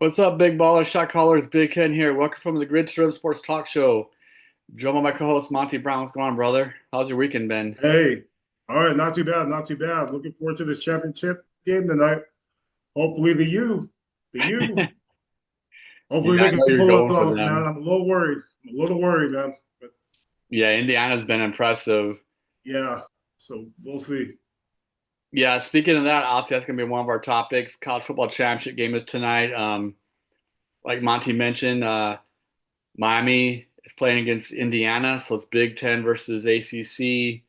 What's up, big baller shot callers? Big Ken here. Welcome from the Grid to Sports Talk Show. Joe, my co-host Monty Brown. What's going on, brother? How's your weekend been? Hey, all right, not too bad, not too bad. Looking forward to this championship game tonight. Hopefully, the U. Hopefully, Yeah, I they know can you're pull it going for off, man. them. I'm a little worried. I'm a little worried, man. But Yeah, Indiana's been impressive. yeah, so we'll see. Yeah, speaking of that, obviously that's gonna be one of our topics. College football championship game is tonight. Like Monty mentioned, Miami is playing against Indiana, so it's Big Ten versus ACC.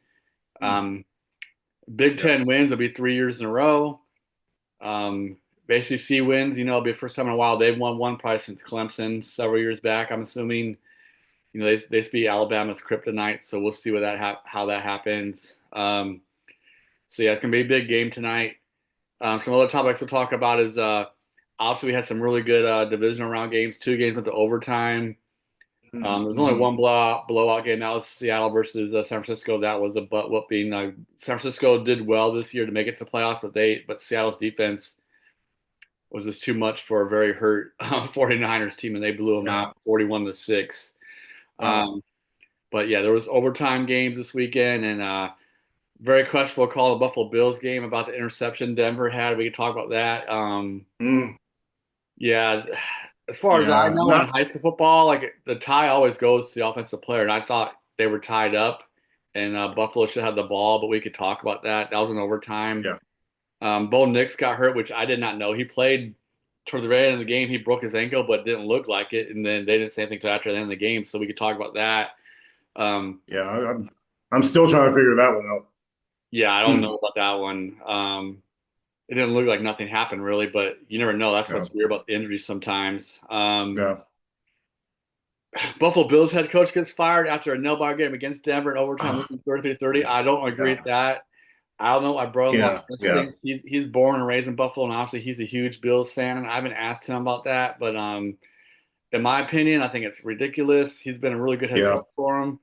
Mm, Um, Big yeah, Ten wins will be 3 years in a row. Um, ACC wins, it'll be the first time in a while they've won one probably since Clemson several years back. I'm assuming, they beat Alabama's kryptonite, so we'll see how that happens. So yeah, it's gonna be a big game tonight. Some other topics we'll talk about is obviously we had some really good divisional round games. Two games went to overtime. There's only mm-hmm. one blowout game. That was Seattle versus San Francisco. That was a butt whooping. San Francisco did well this year to make it to the playoffs, but Seattle's defense was just too much for a very hurt 49ers team, and they blew them Yeah. out 41-6. Wow. Um, but yeah, there was overtime games this weekend, and very questionable call the Buffalo Bills game about the interception Denver had. We could talk about that. Mm, Yeah, as far as I yeah, know, in not. high school football, like the tie always goes to the offensive player, and I thought they were tied up, and Buffalo should have the ball, but we could talk about that. That was an overtime. Yeah. Bo Nix got hurt, which I did not know. He played toward the very end of the game. He broke his ankle, but didn't look like it. And then they didn't say anything until after the end of the game, so we could talk about that. Um, Yeah. I'm still trying to figure that one out. yeah, I don't Hmm. know about that one. It didn't look like nothing happened really, but you never know. That's Yeah. what's weird about the injuries sometimes. Yeah. Buffalo Bills head coach gets fired after a nail-biter game against Denver in overtime, losing 33-30. I don't agree Yeah. with that. I don't know what my brother-in-law Yeah. Yeah. thinks. He's born and raised in Buffalo, and obviously he's a huge Bills fan. And I haven't asked him about that, but in my opinion, I think it's ridiculous. He's been a really good head Yeah. coach for him,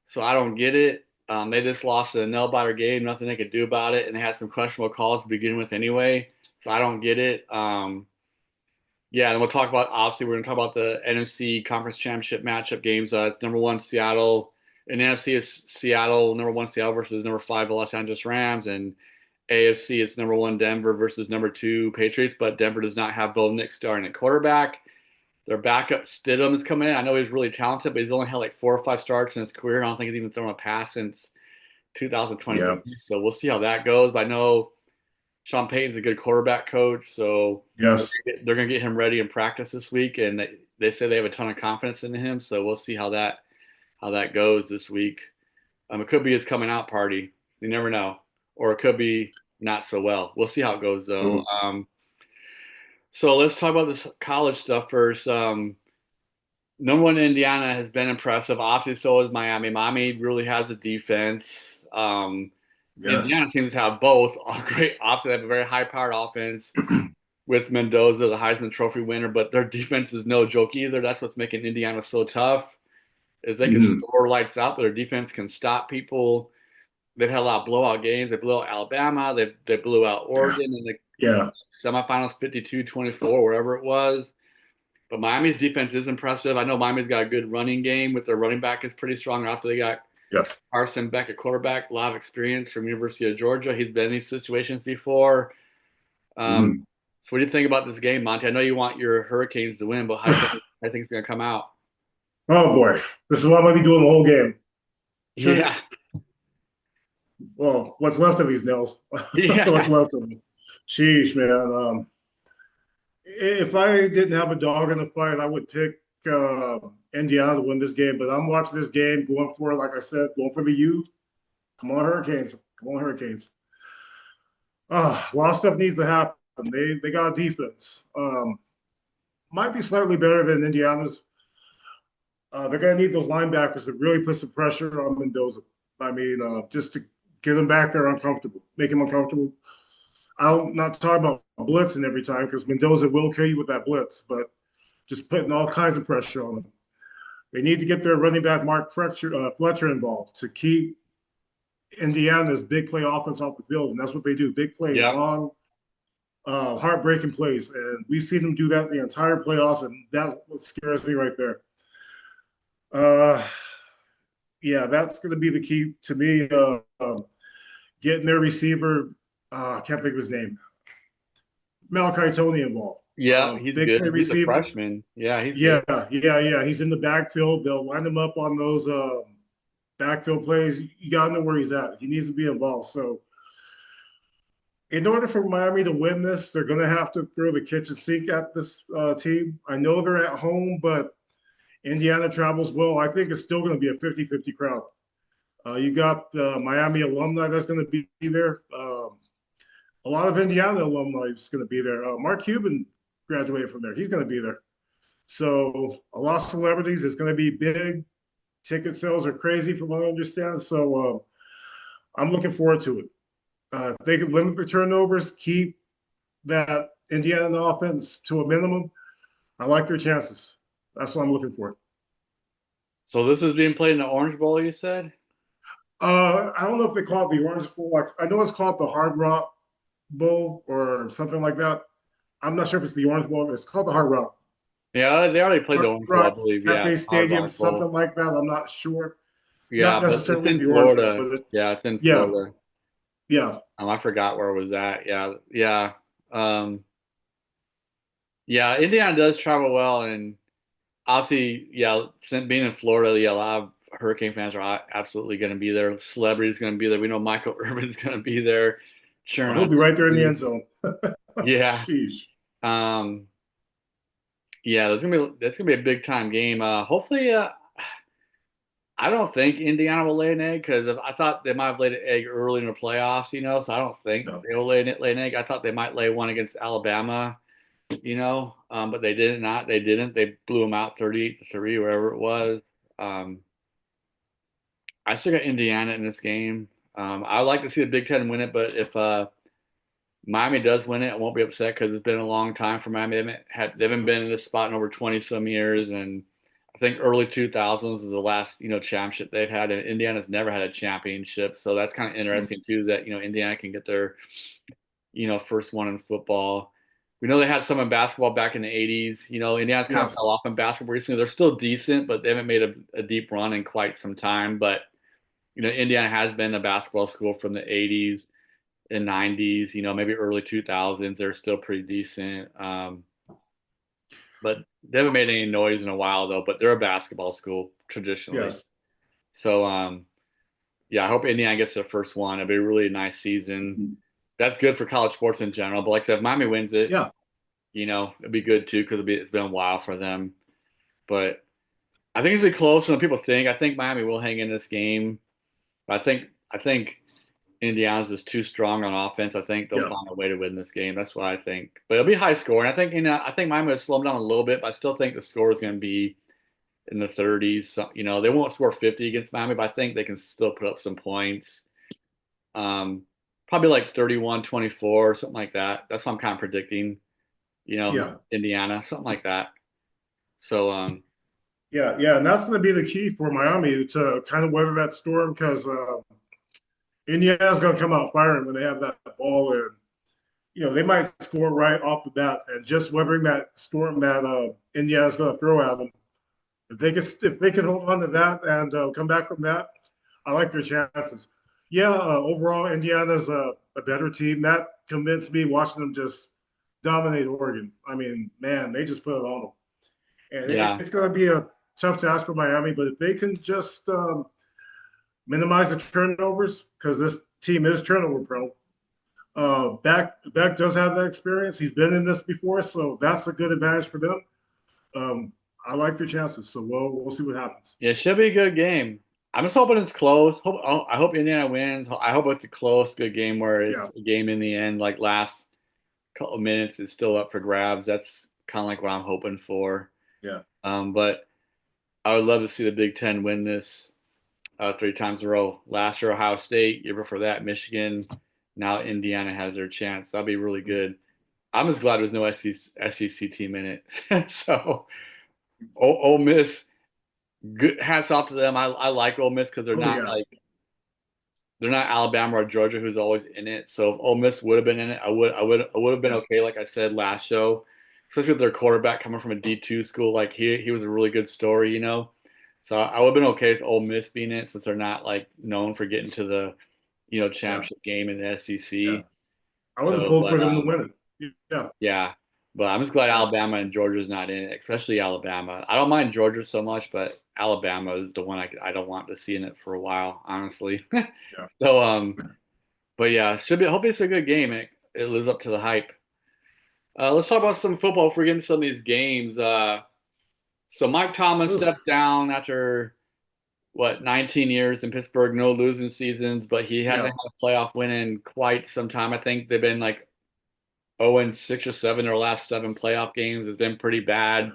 so I don't get it. They just lost a nail-biter game, nothing they could do about it, and they had some questionable calls to begin with anyway. So I don't get it. Yeah, and we'll talk about obviously we're going to talk about the NFC Conference Championship matchup games. It's number one Seattle, and NFC is Seattle number one Seattle versus number five Los Angeles Rams, and AFC it's number one Denver versus number two Patriots. But Denver does not have Bo Nix starting at quarterback. Their backup Stidham is coming in. I know he's really talented, but he's only had like 4 or 5 starts in his career. I don't think he's even thrown a pass since Yeah. 2023. So we'll see how that goes. But I know Sean Payton's a good quarterback coach, so Yes. they're going to get him ready in practice this week, and they say they have a ton of confidence in him. So we'll see how that goes this week. It could be his coming out party. You never know, or it could be not so well. We'll see how it goes though. Mm, So let's talk about this college stuff first. Number one, Indiana has been impressive. Obviously, so is Miami. Miami really has a defense. Indiana yes. seems to have both. Great. Obviously, they have a very high-powered offense with Mendoza, the Heisman Trophy winner, but their defense is no joke either. That's what's making Indiana so tough. Is they can Mhm. score lights out, but their defense can stop people. They've had a lot of blowout games. They blew out Alabama. They blew out Yeah. Oregon in the Yeah. semifinals 52-24, wherever it was. But Miami's defense is impressive. I know Miami's got a good running game with their running back is pretty strong. Also, they got Yes. Carson Beck at quarterback, a lot of experience from University of Georgia. He's been in these situations before. Um, Mhm. so what do you think about this game, Monty? I know you want your Hurricanes to win, but how do you think it's going to come out? Oh boy, this is what I'm gonna be doing the whole game. Sure. Yeah, Well, what's left of these nails? What's yeah, left of them? Sheesh, man. If I didn't have a dog in the fight, I would pick Indiana to win this game. But I'm watching this game, going for, like I said, going for the U. Come on, Hurricanes! Come on, Hurricanes! A lot of stuff needs to happen. They got a defense. Might be slightly better than Indiana's. They're going to need those linebackers to really put some pressure on Mendoza. I mean, just to get him back there uncomfortable, make him uncomfortable. I'm not talking about blitzing every time because Mendoza will kill you with that blitz, but just putting all kinds of pressure on them. They need to get their running back Fletcher involved to keep Indiana's big play offense off the field, and that's what they do: big plays, yeah. long. heartbreaking plays, and we've seen them do that the entire playoffs, and that's what scares me right there. Uh, yeah, that's going to be the key to me. Getting their receiver, I can't think of his name, Malachi Tony involved. Yeah, he's Big good. play He's a receiver. freshman. Yeah, he's good. Yeah, yeah. He's in the backfield. They'll line him up on those backfield plays. You got to know where he's at. He needs to be involved. So, in order for Miami to win this, they're going to have to throw the kitchen sink at this team. I know they're at home, but Indiana travels well. I think it's still going to be a 50-50 crowd. You got the Miami alumni that's going to be there. A lot of Indiana alumni is going to be there. Mark Cuban graduated from there. He's going to be there. So a lot of celebrities. It's going to be big. Ticket sales are crazy, from what I understand. So I'm looking forward to it. If they can limit the turnovers, keep that Indiana offense to a minimum, I like their chances. That's what I'm looking for. So this is being played in the Orange Bowl, you said? I don't know if they call it the Orange Bowl. Like I know it's called the Hard Rock Bowl or something like that. I'm not sure if it's the Orange Bowl. It's called the Hard Rock. Yeah, they already played the Hard Orange Bowl, I Rock believe. Yeah, Cafe Hard Stadium, Rock Bowl. something like that. I'm not sure. Yeah, Not but it's necessarily in the Orange Bowl, Florida. Yeah, it's in yeah, Florida. yeah. I forgot where it was at. Yeah, yeah. Um, yeah, Indiana does travel well, and obviously, yeah, since being in Florida, yeah, a lot of Hurricane fans are absolutely going to be there. Celebrities going to be there. We know Michael Irvin's going to be there cheering He'll on be right there in the TV. end zone. Yeah. Sheesh. Um, yeah, that's gonna be a big time game. Hopefully, I don't think Indiana will lay an egg because I thought they might have laid an egg early in the playoffs, so I don't think No. they will lay an egg. I thought they might lay one against Alabama, but they did not. They didn't. They blew them out 38-3, wherever it was. Um, I still got Indiana in this game. I'd like to see the Big Ten win it, but if Miami does win it, I won't be upset because it's been a long time for Miami. They haven't been in this spot in over 20 some years, and I think early 2000s is the last championship they've had, and Indiana's never had a championship, so that's kind of interesting too that Indiana can get their first one in football. We know they had some in basketball back in the 80s. Indiana's kind of Yes. fell off in basketball recently. They're still decent, but they haven't made a deep run in quite some time. But Indiana has been a basketball school from the 80s and 90s, maybe early 2000s. They're still pretty decent. But they haven't made any noise in a while, though. But they're a basketball school traditionally. Yes. So, yeah, I hope Indiana gets their first one. It'll be a really nice season. That's good for college sports in general. But like I said, if Miami wins it, Yeah. it'd be good too because it's been a while for them. But I think it's gonna be closer than people think. I think Miami will hang in this game. But I think Indiana's just too strong on offense. I think they'll Yeah. find a way to win this game. That's what I think. But it'll be high scoring. I think Miami will slow them down a little bit, but I still think the score is going to be in the 30s. So, they won't score 50 against Miami, but I think they can still put up some points. Um, Probably like 31-24, something like that. That's what I'm kind of predicting. Yeah. Indiana, something like that. So, Yeah. Yeah. And that's going to be the key for Miami to kind of weather that storm because Indiana's going to come out firing when they have that ball. And, they might score right off the bat. And just weathering that storm that Indiana's going to throw at them. If they can hold on to that and come back from that, I like their chances. Yeah, overall, Indiana's a better team. That convinced me watching them just dominate Oregon. I mean, man, they just put it on them. And yeah, it's going to be a tough task for Miami, but if they can just minimize the turnovers, because this team is turnover prone. Beck does have that experience. He's been in this before, so that's a good advantage for them. I like their chances, so we'll see what happens. yeah, it should be a good game. I'm just hoping it's close. I hope Indiana wins. I hope it's a close, good game where Yeah, it's a game in the end, like last couple of minutes is still up for grabs. That's kind of like what I'm hoping for. yeah, But I would love to see the Big Ten win this three times in a row. Last year, Ohio State. Year before that, Michigan. Now Indiana has their chance. That'll be really good. I'm just glad there's no SEC team in it. So, Ole Miss, good hats off to them. I like Ole Miss because they're oh not yeah, like they're not Alabama or Georgia who's always in it. So if Ole Miss would have been in it, I would have been Yeah. okay, like I said last show, especially with their quarterback coming from a D2 school. Like he was a really good story, you know. So I would have been okay with Ole Miss being in it since they're not like known for getting to the, Yeah. championship game in the Yeah. SEC. I would have So, pulled but for them to win it. Yeah. yeah, but I'm just glad Yeah. Alabama and Georgia's not in it, especially Alabama. I don't mind Georgia so much, but Alabama is the one I don't want to see in it for a while, honestly. Yeah. So, but yeah, should be. Hopefully, it's a good game. It lives up to the hype. Let's talk about some football. If we're getting some of these games, so Mike Tomlin Ooh. stepped down after what 19 years in Pittsburgh, no losing seasons, but he hasn't Yeah. had a playoff win in quite some time. I think they've been like 0-6 or 7 their last 7 playoff games. Has been pretty bad.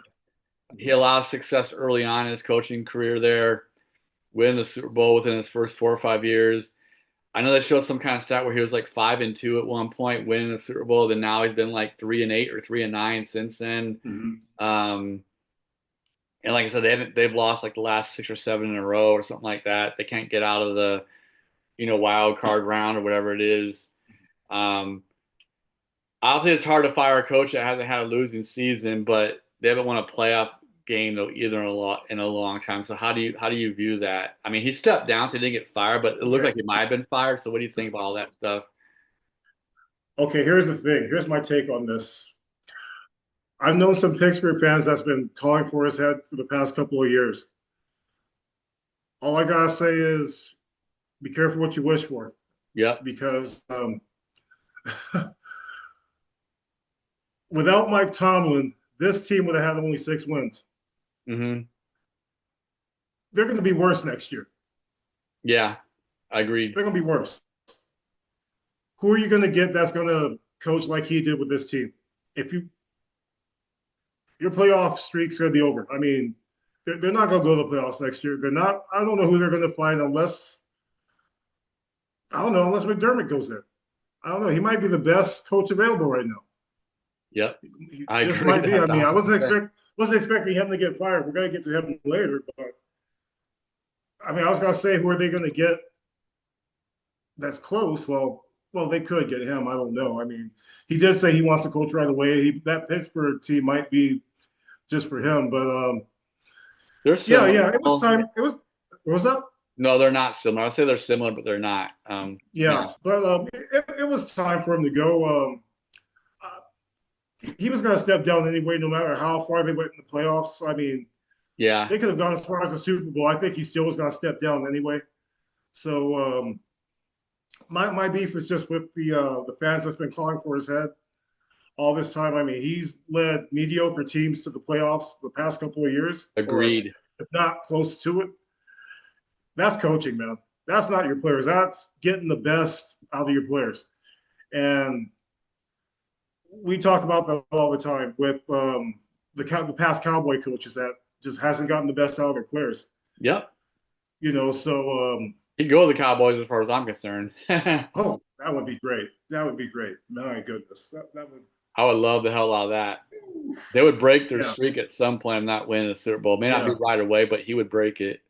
He allowed success early on in his coaching career there, win the Super Bowl within his first 4 or 5 years. I know they showed some kind of stat where he was like 5-2 at one point, winning the Super Bowl. Then now he's been like 3-8 or 3-9 since then. Mhm. Um, and like I said, they've lost like the last 6 or 7 in a row or something like that. They can't get out of the wild card round or whatever it is. Um, Obviously, it's hard to fire a coach that hasn't had a losing season, but they haven't won a playoff game though either in a long time. So how do you view that? I mean, he stepped down, so he didn't get fired, but it looked Okay. like he might have been fired. So what do you think about all that stuff? Okay. Here's the thing. Here's my take on this. I've known some Pittsburgh fans that's been calling for his head for the past couple of years. All I gotta say is be careful what you wish for, Yep, because without Mike Tomlin, this team would have had only 6 wins. hmm They're going to be worse next year. yeah, I agreed. They're going to be worse. Who are you going to get that's going to coach like he did with this team? If your playoff streak's going to be over. I mean, they're not going to go to the playoffs next year. They're not. I don't know who they're going to find unless I don't know unless McDermott goes there. I don't know. He might be the best coach available right now. Yep, He I just agree might with be. that I mean, I $1,000. wasn't expecting him to get fired. We're going to get to him later, but I mean, I was going to say, who are they going to get that's close? Well, they could get him. I don't know. I mean, he did say he wants to coach right away. That Pittsburgh team might be just for him, but They're yeah, similar. yeah, it was time. It was. What was that? No, they're not similar. I'd say they're similar, but they're not. Yeah, Yeah, but it was time for him to go. He was going to step down anyway, no matter how far they went in the playoffs. I mean, yeah, they could have gone as far as the Super Bowl. I think he still was going to step down anyway. So my beef is just with the fans that's been calling for his head all this time. I mean, he's led mediocre teams to the playoffs the past couple of years, or agreed. if not close to it. That's coaching, man. That's not your players. That's getting the best out of your players. And we talk about that all the time with the past Cowboy coaches that just hasn't gotten the best out of their players. Yep, So he'd go with the Cowboys as far as I'm concerned. oh, that would be great. That would be great. My goodness, that would. I would love the hell out of that. They would break their Yeah, streak at some point of not winning the Super Bowl. May not be yeah, right away, but he would break it.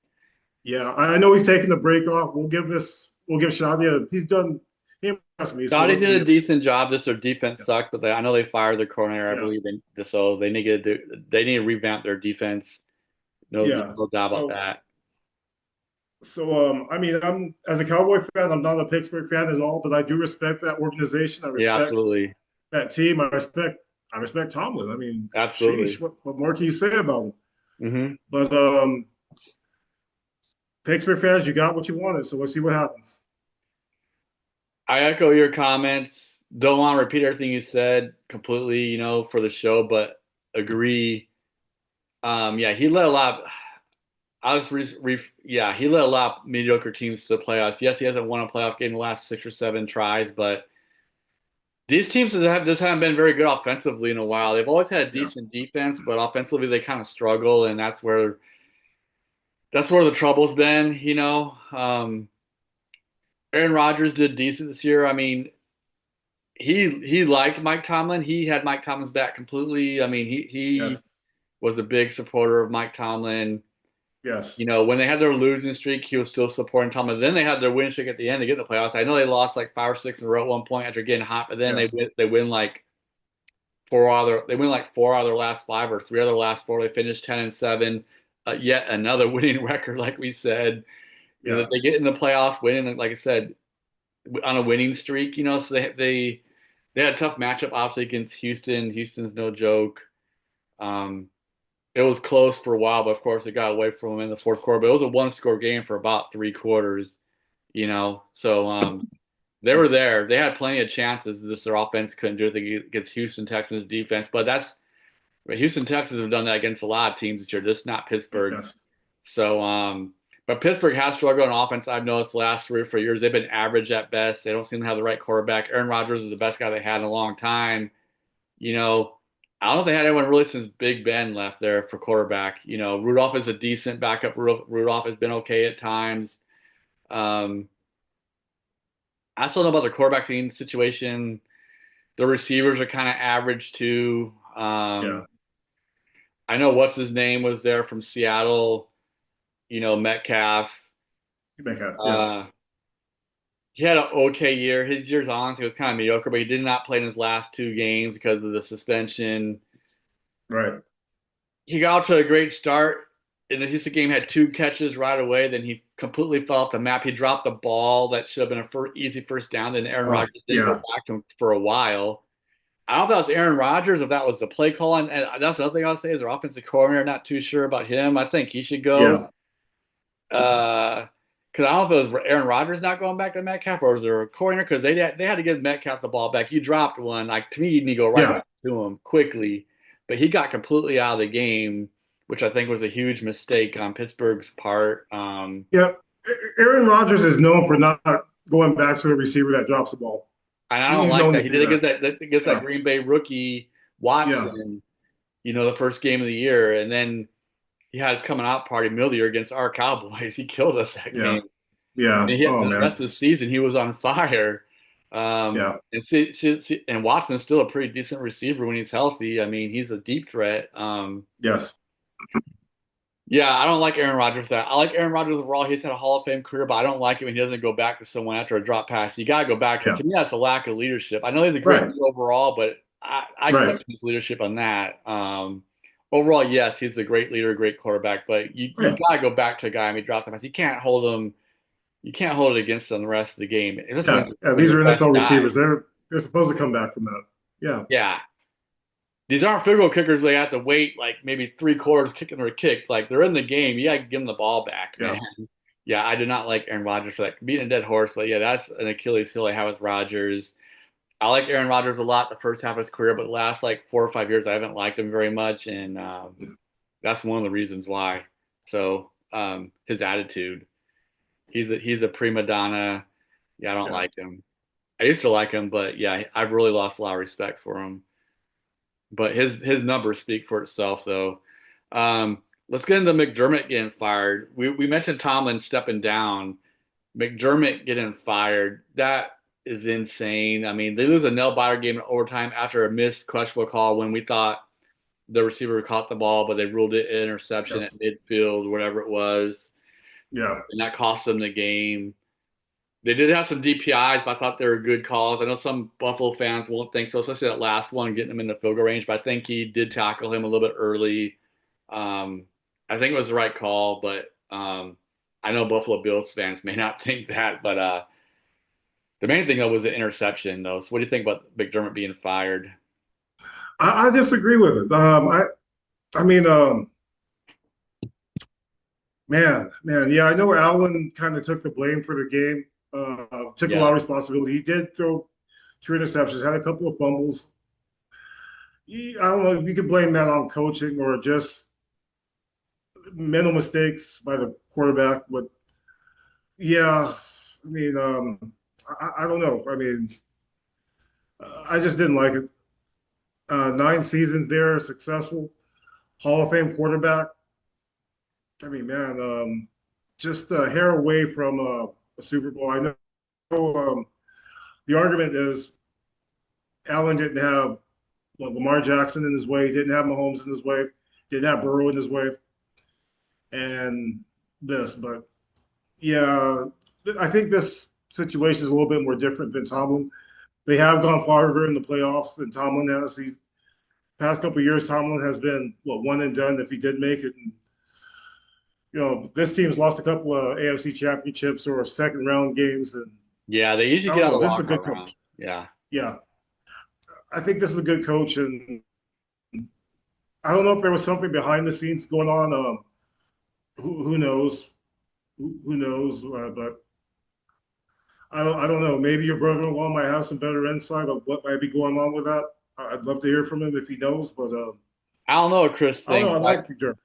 yeah. I know he's taking the break off. We'll give Shavia. He's done. He impressed me. So Dottie let's did see. a decent job. Just their defense Yeah, sucked, but I know they fired their coordinator. I yeah, believe so they need to revamp their defense. No, yeah. no doubt about So that. I mean, I'm as a Cowboy fan, I'm not a Pittsburgh fan at all, but I do respect that organization. I Yeah, respect absolutely, that team. I respect Tomlin. I mean, sheesh, absolutely. what more can you say about him? hmm But Pittsburgh fans, you got what you wanted, so let's see what happens. I echo your comments. Don't want to repeat everything you said completely, for the show, but agree. Yeah, he let a lot. I was yeah, he led a lot of mediocre teams to the playoffs. Yes, he hasn't won a playoff game in the last 6 or 7 tries, but these teams just haven't been very good offensively in a while. They've always had a Yeah, decent defense, but offensively they kind of struggle, and that's where the trouble's been. Aaron Rodgers did decent this year. I mean, he liked Mike Tomlin. He had Mike Tomlin's back completely. I mean, he yes, was a big supporter of Mike Tomlin. Yes. When they had their losing streak, he was still supporting Tomlin. Then they had their win streak at the end to get in the playoffs. I know they lost like 5 or 6 in a row at one point after getting hot, but then Yes. they win like four out of their last five or three out of their last four. They finished 10-7, yet another winning record, like we said. Yeah. They get in the playoffs, winning, like I said, on a winning streak. So they had a tough matchup obviously against Houston. Houston's no joke. Um, it was close for a while, but of course it got away from them in the fourth quarter. But it was a one-score game for about 3 quarters. So they were there. They had plenty of chances. Just their offense couldn't do it against Houston Texans defense. But Houston Texans have done that against a lot of teams this year, just not Pittsburgh. Yes. So, but Pittsburgh has struggled on offense. I've noticed the last 3 or 4 years they've been average at best. They don't seem to have the right quarterback. Aaron Rodgers is the best guy they had in a long time. You know, I don't know if they had anyone really since Big Ben left there for quarterback. Rudolph is a decent backup. Rudolph has been okay at times. Um, I still know about the quarterback situation. The receivers are kind of average too. Yeah. I know what's his name was there from Seattle. Metcalf. Metcalf. Yes. Uh, he had an okay year. His years honestly was kind of mediocre, but he did not play in his last 2 games because of the suspension. Right. He got out to a great start in the Houston game, had 2 catches right away. Then he completely fell off the map. He dropped the ball that should have been a easy first down. Then Aaron Oh, Rodgers didn't go yeah. back to him for a while. I don't know if that was Aaron Rodgers, if that was the play call. And that's the other thing I'll say is their offensive coordinator. Not too sure about him. I think he should go. Yeah. Because I don't know if it was Aaron Rodgers not going back to Metcalf or was there a coordinator because they had to give Metcalf the ball back. You dropped one. Like to me, you need to go right Yeah. back to him quickly. But he got completely out of the game, which I think was a huge mistake on Pittsburgh's part. Yeah. Aaron Rodgers is known for not going back to the receiver that drops the ball. And I don't He's like known that. to He do did that. it against that Yeah. Green Bay rookie Yeah. Watson, the first game of the year. And then he had his coming out party middle of the year against our Cowboys. He killed us that Yeah. game. Yeah. And he had Oh the man. rest of the season, he was on fire. Yeah. And Watson's still a pretty decent receiver when he's healthy. I mean, he's a deep threat. Yes. Yeah, I don't like Aaron Rodgers. I like Aaron Rodgers overall. He's had a Hall of Fame career, but I don't like it when he doesn't go back to someone after a drop pass. You got to go back to him. Yeah. To me, that's a lack of leadership. I know he's a great Right. leader overall, but I Right. question his leadership on that. Overall, yes, he's a great leader, great quarterback, but you Yeah. got to go back to a guy when he drops a pass. You can't hold him. You can't hold it against them the rest of the game. This Yeah. Yeah. when These your are best NFL guy. receivers. They're supposed to come back from that. Yeah. Yeah. These aren't field goal kickers where they have to wait like maybe 3 quarters kicking their kick. Like they're in the game. You got to give them the ball back, Yeah. man. Yeah, I do not like Aaron Rodgers for that. Beating a dead horse, but yeah, that's an Achilles heel I have with Rodgers. I like Aaron Rodgers a lot the first half of his career, but the last like 4 or 5 years, I haven't liked him very much, and that's one of the reasons why. So his attitude, he's a prima donna. Yeah, I don't Yeah. like him. I used to like him, but yeah, I've really lost a lot of respect for him. But his numbers speak for itself, though. Let's get into McDermott getting fired. We mentioned Tomlin stepping down. McDermott getting fired. That is insane. I mean, they lose a nail biter game in overtime after a missed questionable call when we thought the receiver caught the ball, but they ruled it an interception at Yes. midfield, whatever it was, Yeah. and that cost them the game. They did have some DPIs, but I thought they were good calls. I know some Buffalo fans won't think so, especially that last one, getting him in the field goal range. But I think he did tackle him a little bit early. Um, I think it was the right call, but I know Buffalo Bills fans may not think that. But the main thing though was the interception, though. So what do you think about McDermott being fired? I disagree with it. I mean, man. Yeah, I know Allen kind of took the blame for the game. Took a lot Yeah, of responsibility. He did throw 2 interceptions, had a couple of fumbles. I don't know if you could blame that on coaching or just mental mistakes by the quarterback. But yeah, I mean, I don't know. I mean, I just didn't like it. 9 seasons there, successful Hall of Fame quarterback. I mean, man, just a hair away from a Super Bowl. I know the argument is Allen didn't have Lamar Jackson in his way, didn't have Mahomes in his way, didn't have Burrow in his way. and this. But yeah, I think this situation is a little bit more different than Tomlin. They have gone farther in the playoffs than Tomlin has. These past couple of years, Tomlin has been what one and done if he did make it. And, this team's lost a couple of AFC championships or second round games, and Yeah, they usually I get don't out know. of the This is a wild card good round. coach. Yeah. Yeah, I think this is a good coach, and I don't know if there was something behind the scenes going on. Who knows? Who knows? But I don't know. Maybe your brother-in-law might have some better insight of what might be going on with that. I'd love to hear from him if he knows. But I don't know what Chris I don't know. thinks. I like McDermott.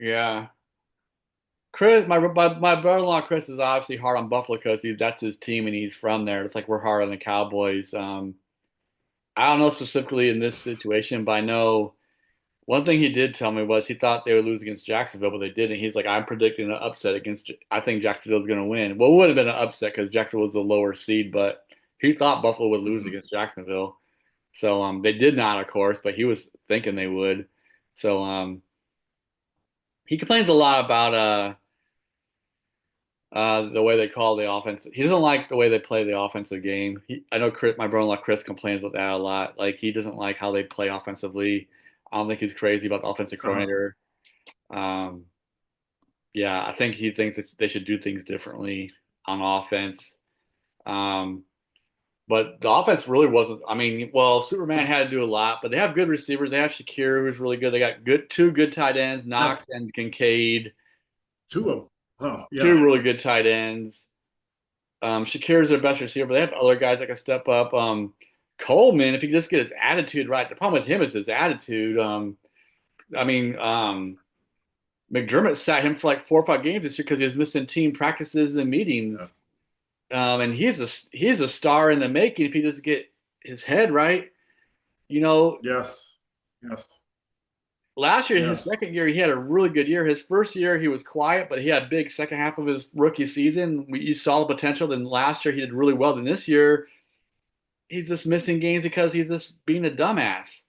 Yeah. Chris, my brother-in-law Chris is obviously hard on Buffalo because that's his team and he's from there. It's like we're hard on the Cowboys. I don't know specifically in this situation, but I know one thing he did tell me was he thought they would lose against Jacksonville, but they didn't. He's like, I'm predicting an upset against. I think Jacksonville's going to win. Well, it would have been an upset because Jacksonville was the lower seed, but he thought Buffalo would lose Mhm. against Jacksonville. So they did not, of course, but he was thinking they would. So he complains a lot about the way they call the offense. He doesn't like the way they play the offensive game. I know my brother-in-law Chris complains about that a lot. Like he doesn't like how they play offensively. I don't think he's crazy about the offensive Uh-huh. coordinator. Um, yeah, I think he thinks they should do things differently on offense. Um, but the offense really wasn't. I mean, well, Superman had to do a lot, but they have good receivers. They have Shakir, who's really good. They got two good tight ends, Knox Yes, and Kincaid. two of them. Huh. Two Yeah. really good tight ends. Shakir is their best receiver, but they have other guys that can step up. Coleman, if he can just get his attitude right, the problem with him is his attitude. I mean, McDermott sat him for like 4 or 5 games this year because he was missing team practices and Yeah. meetings. And he's a star in the making if he doesn't get his head right. You know, Yes. Yes. last year, his Yes. second year, he had a really good year. His first year, he was quiet, but he had a big second half of his rookie season. You saw the potential. Then last year, he did really well. Then this year, he's just missing games because he's just being a dumbass.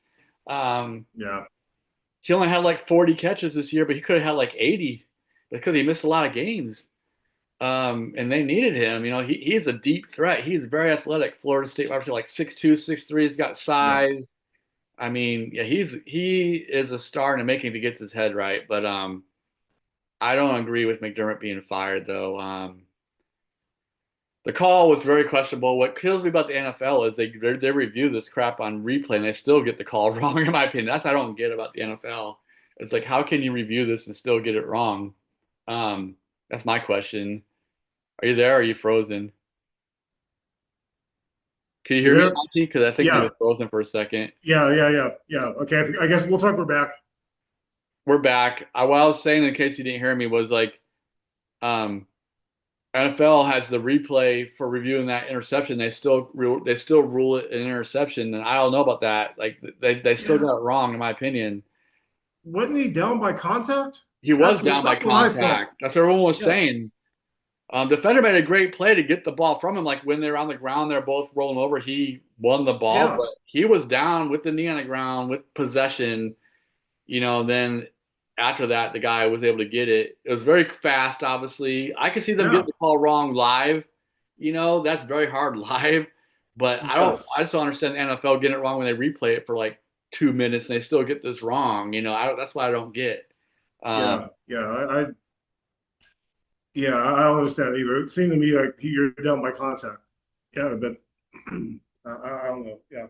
Um, Yeah. he only had like 40 catches this year, but he could have had like 80 because he missed a lot of games. And they needed him. He's a deep threat. He's very athletic. Florida State wide receiver, like 6'2", 6'3". He's got Yes. size. I mean, yeah, he is a star in the making if he gets his head right. But I don't agree with McDermott being fired though. The call was very questionable. What kills me about the NFL is they review this crap on replay and they still get the call wrong. In my opinion, that's what I don't get about the NFL. It's like how can you review this and still get it wrong? That's my question. Are you there? Or are you frozen? Can you You hear me, there? Monty? Because I think he Yeah. was frozen for a second. Yeah. Yeah. Yeah. Yeah. Okay. I guess we'll talk. We're back. We're back. What I was saying, in case you didn't hear me, was like um, NFL has the replay for reviewing that interception. They still rule it an interception, and I don't know about that. Like they still Yeah. got it wrong, in my opinion. Wasn't he down by contact? He was down by That's what I saw. contact. That's what everyone was Yeah. saying. Defender made a great play to get the ball from him. Like when they're on the ground, they're both rolling over. He won the ball, Yeah. but he was down with the knee on the ground with possession. Then after that, the guy was able to get it. It was very fast, obviously. I could see them getting Yeah. the call wrong live. That's very hard live. But I Yes. just don't understand the NFL getting it wrong when they replay it for like 2 minutes and they still get this wrong. That's what I don't get. Um, Yeah. Yeah. Yeah. I don't understand either. It seemed to me like you're down by contact. Yeah. But I don't know. Yeah.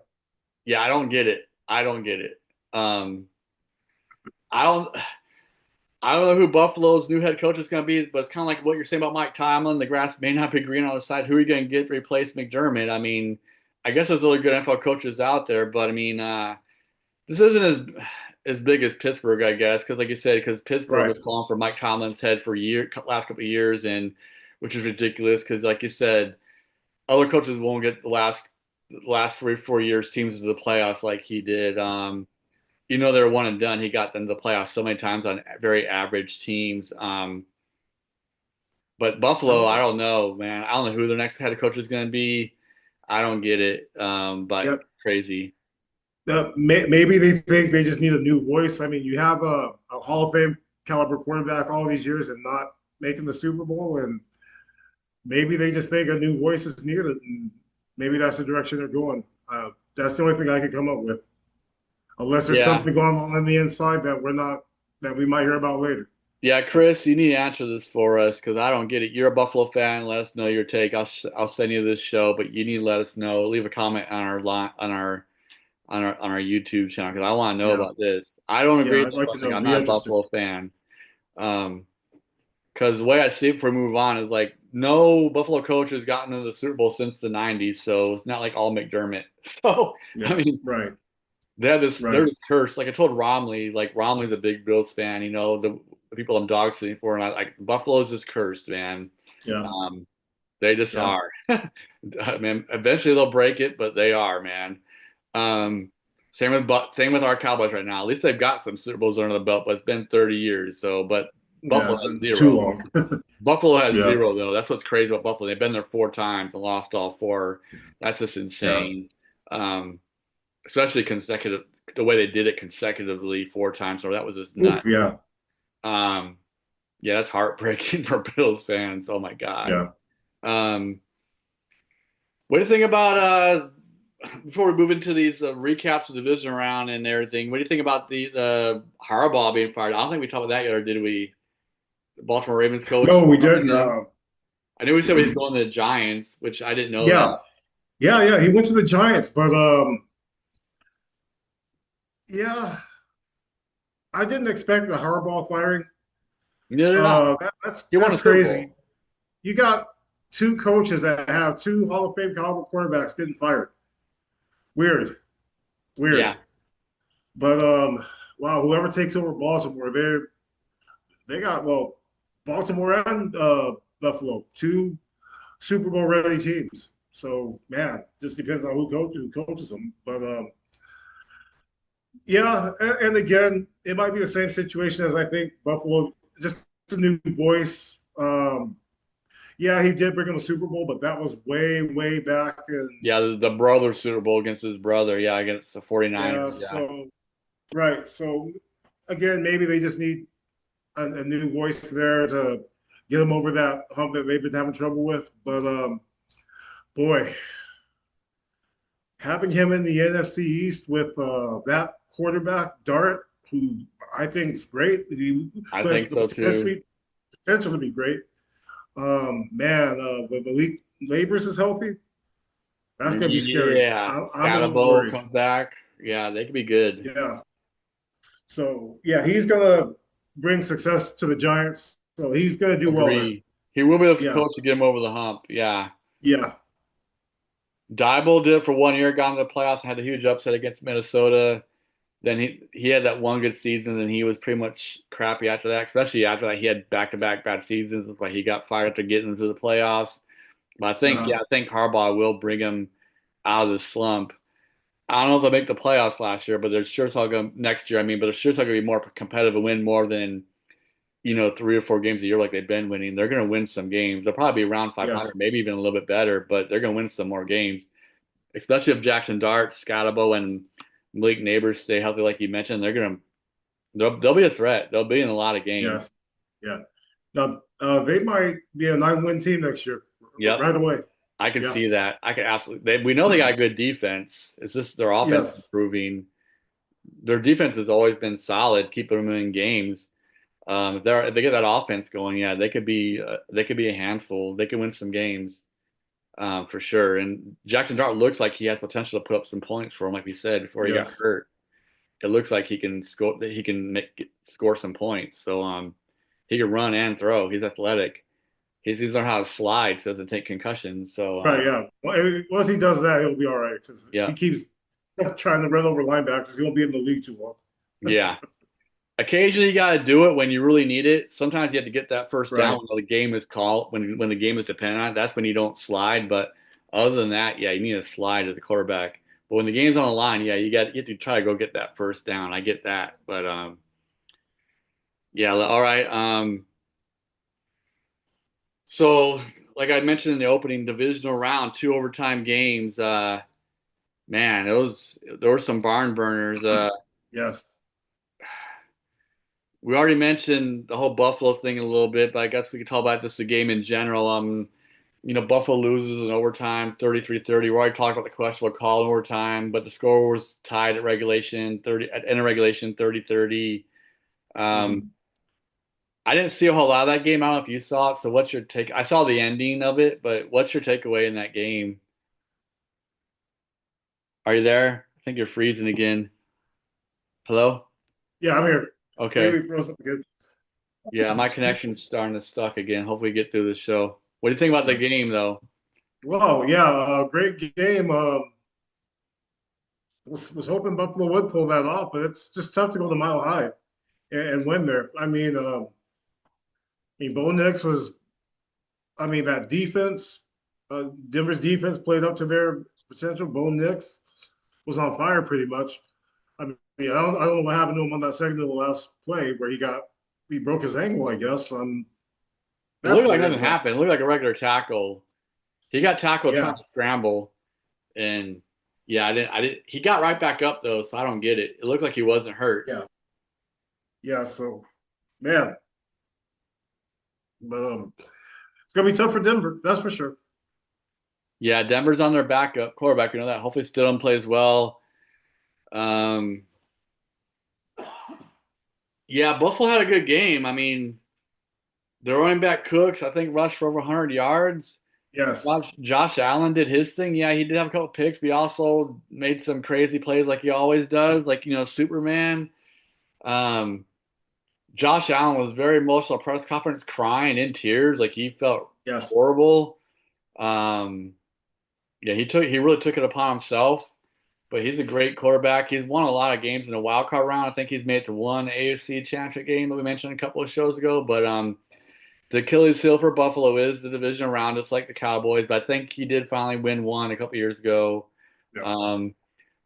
yeah, I don't get it. I don't get it. Um, I don't. I don't know who Buffalo's new head coach is going to be, but it's kind of like what you're saying about Mike Tomlin. The grass may not be green on the side. Who are you going to get to replace McDermott? I mean, I guess there's really good NFL coaches out there, but I mean, this isn't as big as Pittsburgh, I guess, because like you said, because Pittsburgh Right. was calling for Mike Tomlin's head for last couple of years, and which is ridiculous because, like you said, other coaches won't get the last 3 or 4 years teams to the playoffs like he did. They're one and done. He got them to the playoffs so many times on very average teams. But Buffalo, I Okay. don't know, man. I don't know who their next head coach is going to be. I don't get it. But Yeah. crazy. Maybe they think they just need a new voice. I mean, you have a Hall of Fame. caliber quarterback all these years and not making the Super Bowl. And maybe they just think a new voice is needed, and maybe that's the direction they're going. That's the only thing I could come up with, unless there's Yeah. something going on the inside that we might hear about later. Yeah, Chris, you need to answer this for us because I don't get it. You're a Buffalo fan. Let us know your take. I'll send you this show, but you need to let us know. Leave a comment on our line on our YouTube channel because I want to know Yeah, about this. I don't agree yeah, with I'd this. like to Like, know. I'm Be not a interested. Buffalo fan. Because the way I see it before we move on is like no Buffalo coach has gotten into the Super Bowl since the '90s, so it's not like all McDermott. So I Yeah, mean, right, they have this they're right. this curse. Like I told Romley, like Romley's a big Bills fan. The people I'm dog sitting for, and I like Buffalo's just cursed, man. Yeah, Um, they just yeah, are. I mean, eventually they'll break it, but they are, man. Um, same with our Cowboys right now. At least they've got some Super Bowls under the belt, but it's been 30 years. So, but yeah. Buffalo It's has been too zero. long. Buffalo has Yeah, zero though. That's what's crazy about Buffalo. They've been there 4 times and lost all four. That's just yeah. insane. Um, especially consecutive the way they did it consecutively 4 times. So that was just Oof, nuts. yeah, Um, yeah, that's heartbreaking for Bills fans. Oh my God. yeah. Um, what do you think about before we move into these recaps of the division round and everything? What do you think about these Harbaugh being fired? I don't think we talked about that yet, or did we? The Baltimore Ravens coach. No, we Firing didn't. him. I knew we said he was going to the Giants, which I didn't know that. Yeah, yeah, yeah. He went to the Giants, but yeah, I didn't expect the Harbaugh firing. No, no, no. He won That's a Super crazy. Bowl. You got two coaches that have two Hall of Fame caliber quarterbacks getting fired. Weird, Yeah, weird. But wow, whoever takes over Baltimore, they got well, Baltimore and Buffalo, two Super Bowl ready teams. So man, just depends on who coaches them. But yeah, and again, it might be the same situation as I think Buffalo, just a new voice. Yeah, he did bring him a Super Bowl, but that was way, way back in. yeah. The brother Super Bowl against his brother. Yeah, against the 49ers. Yeah, Yeah, so right. So again, maybe they just need a new voice there to get them over that hump that they've been having trouble with. But boy, having him in the NFC East with that quarterback Dart, who I think is great, I who has think the so too. potential to be great. Man, when Malik Labors is healthy, that's gonna be scary. Yeah, I'm a little Scatabo worried. comes back. Yeah, they could be good. Yeah. So yeah, he's gonna bring success to the Giants. So he's gonna do well there. Agree. He will be the Yeah. coach to get him over the hump. Yeah. Yeah. Dybul did it for 1 year, got into the playoffs, and had a huge upset against Minnesota. Then he had that one good season, and he was pretty much crappy after that. Especially after that, he had back-to-back bad seasons. It's like he got fired after getting into the playoffs. But Uh, I think Harbaugh will bring him out of the slump. I don't know if they'll make the playoffs last year, but they're sure as hell going next year. I mean, but they're sure as hell going to be more competitive and win more than 3 or 4 games a year like they've been winning. They're going to win some games. They'll probably be around yes. 500, maybe even a little bit better, but they're going to win some more games, especially if Jackson Dart, Scotabo, and Malik Neighbors stay healthy, like you mentioned. They'll be a threat. They'll be in a lot of games. Yes. Yeah. Now they might be a 9-win team next year, Yep, right away. I can Yeah. see that. I can absolutely. We know they got good defense. It's just their offense is Yes. improving. Their defense has always been solid, keeping them in games. If they get that offense going, yeah, they could be a handful. They could win some games for sure. And Jackson Dart looks like he has potential to put up some points for him, like we said before he got Yes. hurt. It looks like he can score. That he can score some points. So he can run and throw. He's athletic. He's learned how to slide, so doesn't take concussions. So Right. Yeah. Once he does that, he'll be all right because yeah, he keeps trying to run over linebackers. He won't be in the league too long. yeah. Occasionally you got to do it when you really need it. Sometimes you have to get that first down Right. when the game is called, when the game is dependent on it. That's when you don't slide. But other than that, yeah, you need to slide as the quarterback. But when the game's on the line, yeah, you have to try to go get that first down. I get that. But yeah, all right. So like I mentioned in the opening divisional round, 2 overtime games. Man, there were some barn burners. Yes. we already mentioned the whole Buffalo thing a little bit, but I guess we could talk about this the game in general. Buffalo loses in overtime, 33-30. We already talked about the questionable call in overtime, but the score was tied at regulation, 30 at end of regulation, 30-30. Um, Mhm. I didn't see a whole lot of that game. I don't know if you saw it. So what's your take? I saw the ending of it, but what's your takeaway in that game? Are you there? I think you're freezing again. Hello? Yeah, I'm here. Okay. Maybe froze up again. Yeah, my connection's starting to stuck again. Hopefully we get through this show. What do you think about the Yeah. game though? Wow, yeah, great game. Was hoping Buffalo would pull that off, but it's just tough to go to Mile High and win there. Bo Nix was, that defense, Denver's defense played up to their potential. Bo Nix was on fire pretty much. I don't know what happened to him on that second to the last play where he broke his ankle, I guess. It That's looked like weird, nothing but happened. It looked like a regular tackle. He got tackled trying yeah, to scramble, and yeah, I didn't. He got right back up though, so I don't get it. It looked like he wasn't hurt. yeah, yeah. So, man, but it's gonna be tough for Denver, that's for sure. Yeah, Denver's on their backup quarterback. You know that. Hopefully, Stidham plays well. Um, yeah, Buffalo had a good game. The running back Cooks, I think, rushed for over 100 yards. Yes, Josh Allen did his thing. Yeah, he did have a couple picks, but he also made some crazy plays like he always does, like, Superman. Um, Josh Allen was very emotional press conference, crying in tears, like he felt yes, horrible. Um, yeah, he really took it upon himself, but he's a great quarterback. He's won a lot of games in the wild card round. I think he's made it to one AFC Championship game that we mentioned a couple of shows ago, but the Achilles heel for Buffalo is the division round, just like the Cowboys. But I think he did finally win one a couple years ago. yeah, Um,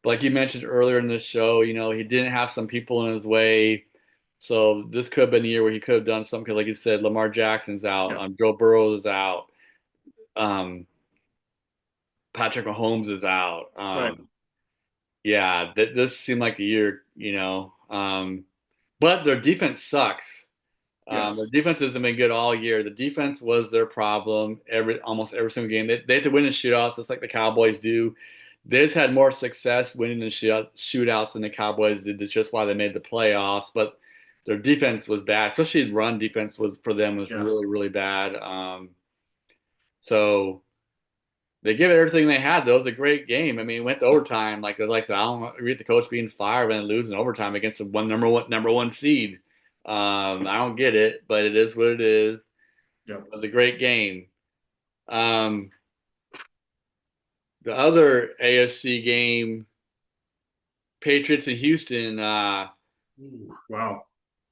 but like you mentioned earlier in this show, he didn't have some people in his way. So this could have been the year where he could have done something. 'Cause like you said, Lamar Jackson's out, yeah, Joe Burrow is out, um, Patrick Mahomes is out. right, Yeah, this seemed like the year, but their defense sucks. Their yes, defense hasn't been good all year. The defense was their problem almost every single game. They had to win in shootouts, just like the Cowboys do. They just had more success winning in shootouts than the Cowboys did. That's just why they made the playoffs. But their defense was bad, especially run defense was for them was yes. really really bad. So they give it everything they had. Though it was a great game. It went to overtime. I don't agree with the coach being fired and losing overtime against the number one seed. I don't get it, but it is what it is. Yeah. It was a great game. Um, the other AFC game, Patriots and Houston. Ooh, wow.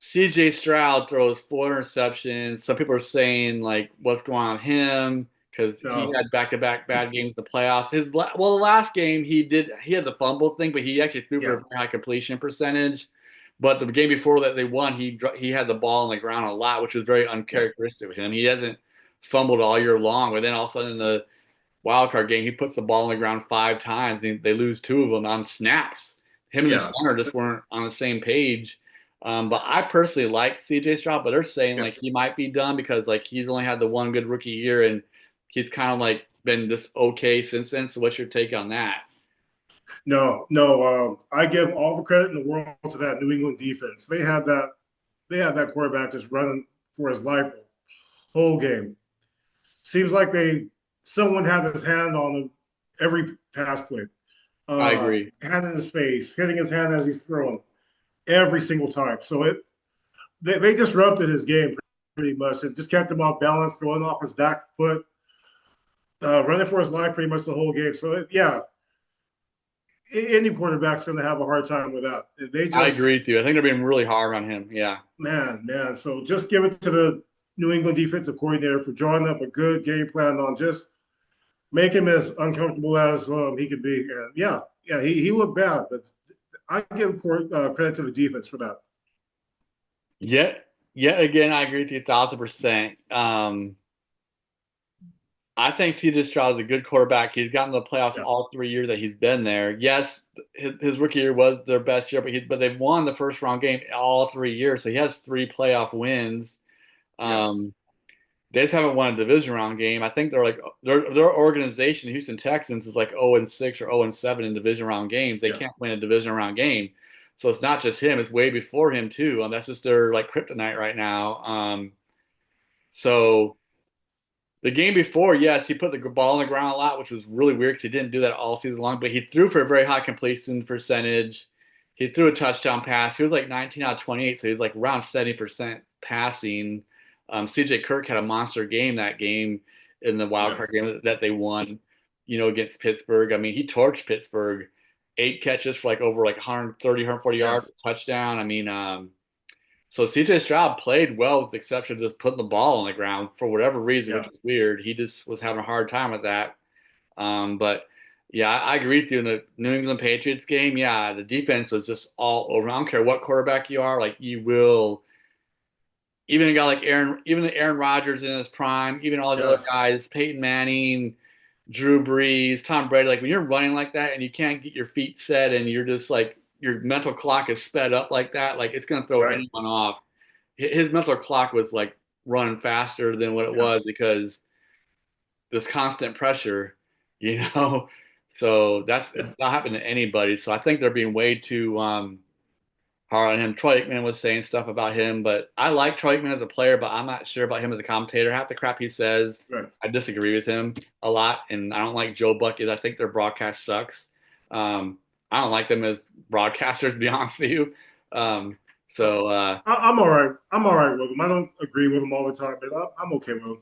CJ Stroud throws four interceptions. Some people are saying like, what's going on with him because he No. had back-to-back bad games in the playoffs. The last game he had the fumble thing, but he actually threw for Yeah. a very high completion percentage. But the game before that they won, he had the ball on the ground a lot, which was very Yeah. uncharacteristic of him. He hasn't fumbled all year long, but then all of a sudden in the wild card game, he puts the ball on the ground 5 times and they lose two of them on snaps. Him and the Yeah. center just weren't on the same page. But I personally like CJ Stroud, but they're saying Yeah. like he might be done because like he's only had the one good rookie year and he's kind of like been this okay since then. So what's your take on that? No, no. I give all the credit in the world to that New England defense. They had that quarterback just running for his life the whole game. Seems like someone had his hand on him every pass play. I agree. Hand in his face, hitting his hand as he's throwing every single time. So they disrupted his game pretty much and just kept him off balance, throwing off his back foot, running for his life pretty much the whole game. So yeah, any quarterback's going to have a hard time with that. They I just, agree with you. I think they're being really hard on him. Yeah. man. So just give it to the New England defensive coordinator for drawing up a good game plan on just make him as uncomfortable as he could be. And yeah, he looked bad, but I give credit to the defense for that. Yet again, I agree with you 1,000%. I think C.J. Stroud is a good quarterback. He's gotten to the playoffs Yeah. all 3 years that he's been there. Yes, his rookie year was their best year, but they've won the first round game all 3 years, so he has three playoff wins. Yes. Um, they just haven't won a division round game. I think their organization, Houston Texans, is like 0-6 or 0-7 in division round games. They Yeah. can't win a division round game, so it's not just him; it's way before him too. That's just their like kryptonite right now. So. The game before, yes, he put the ball on the ground a lot, which was really weird because he didn't do that all season long. But he threw for a very high completion percentage. He threw a touchdown pass. He was like 19 out of 28, so he was like around 70% passing. CJ Kirk had a monster game that game in the wild card Yes. game that they won, against Pittsburgh. I mean, he torched Pittsburgh, 8 catches for like over like 130, 140 yards, Yes. touchdown. I mean, so CJ Stroud played well with the exception of just putting the ball on the ground for whatever reason, which Yeah. is weird. He just was having a hard time with that. But yeah, I agree with you in the New England Patriots game. Yeah, the defense was just all over. I don't care what quarterback you are, like you will. Even a guy like Aaron Rodgers in his prime, even all these other Yes. guys, Peyton Manning, Drew Brees, Tom Brady. Like when you're running like that and you can't get your feet set and you're just like your mental clock is sped up like that, like it's gonna throw Right. anyone off. His mental clock was like running faster than what it Yeah. was because this constant pressure, you know. So Yeah. it's not happening to anybody. So I think they're being way too hard on him. Troy Aikman was saying stuff about him, but I like Troy Aikman as a player, but I'm not sure about him as a commentator. Half the crap he says, Right. I disagree with him a lot, and I don't like Joe Bucket. I think their broadcast sucks. I don't like them as broadcasters, to be honest with you. Um, Oh, so I'm all right. I'm all right with him. I don't agree with him all the time, but I'm okay with him.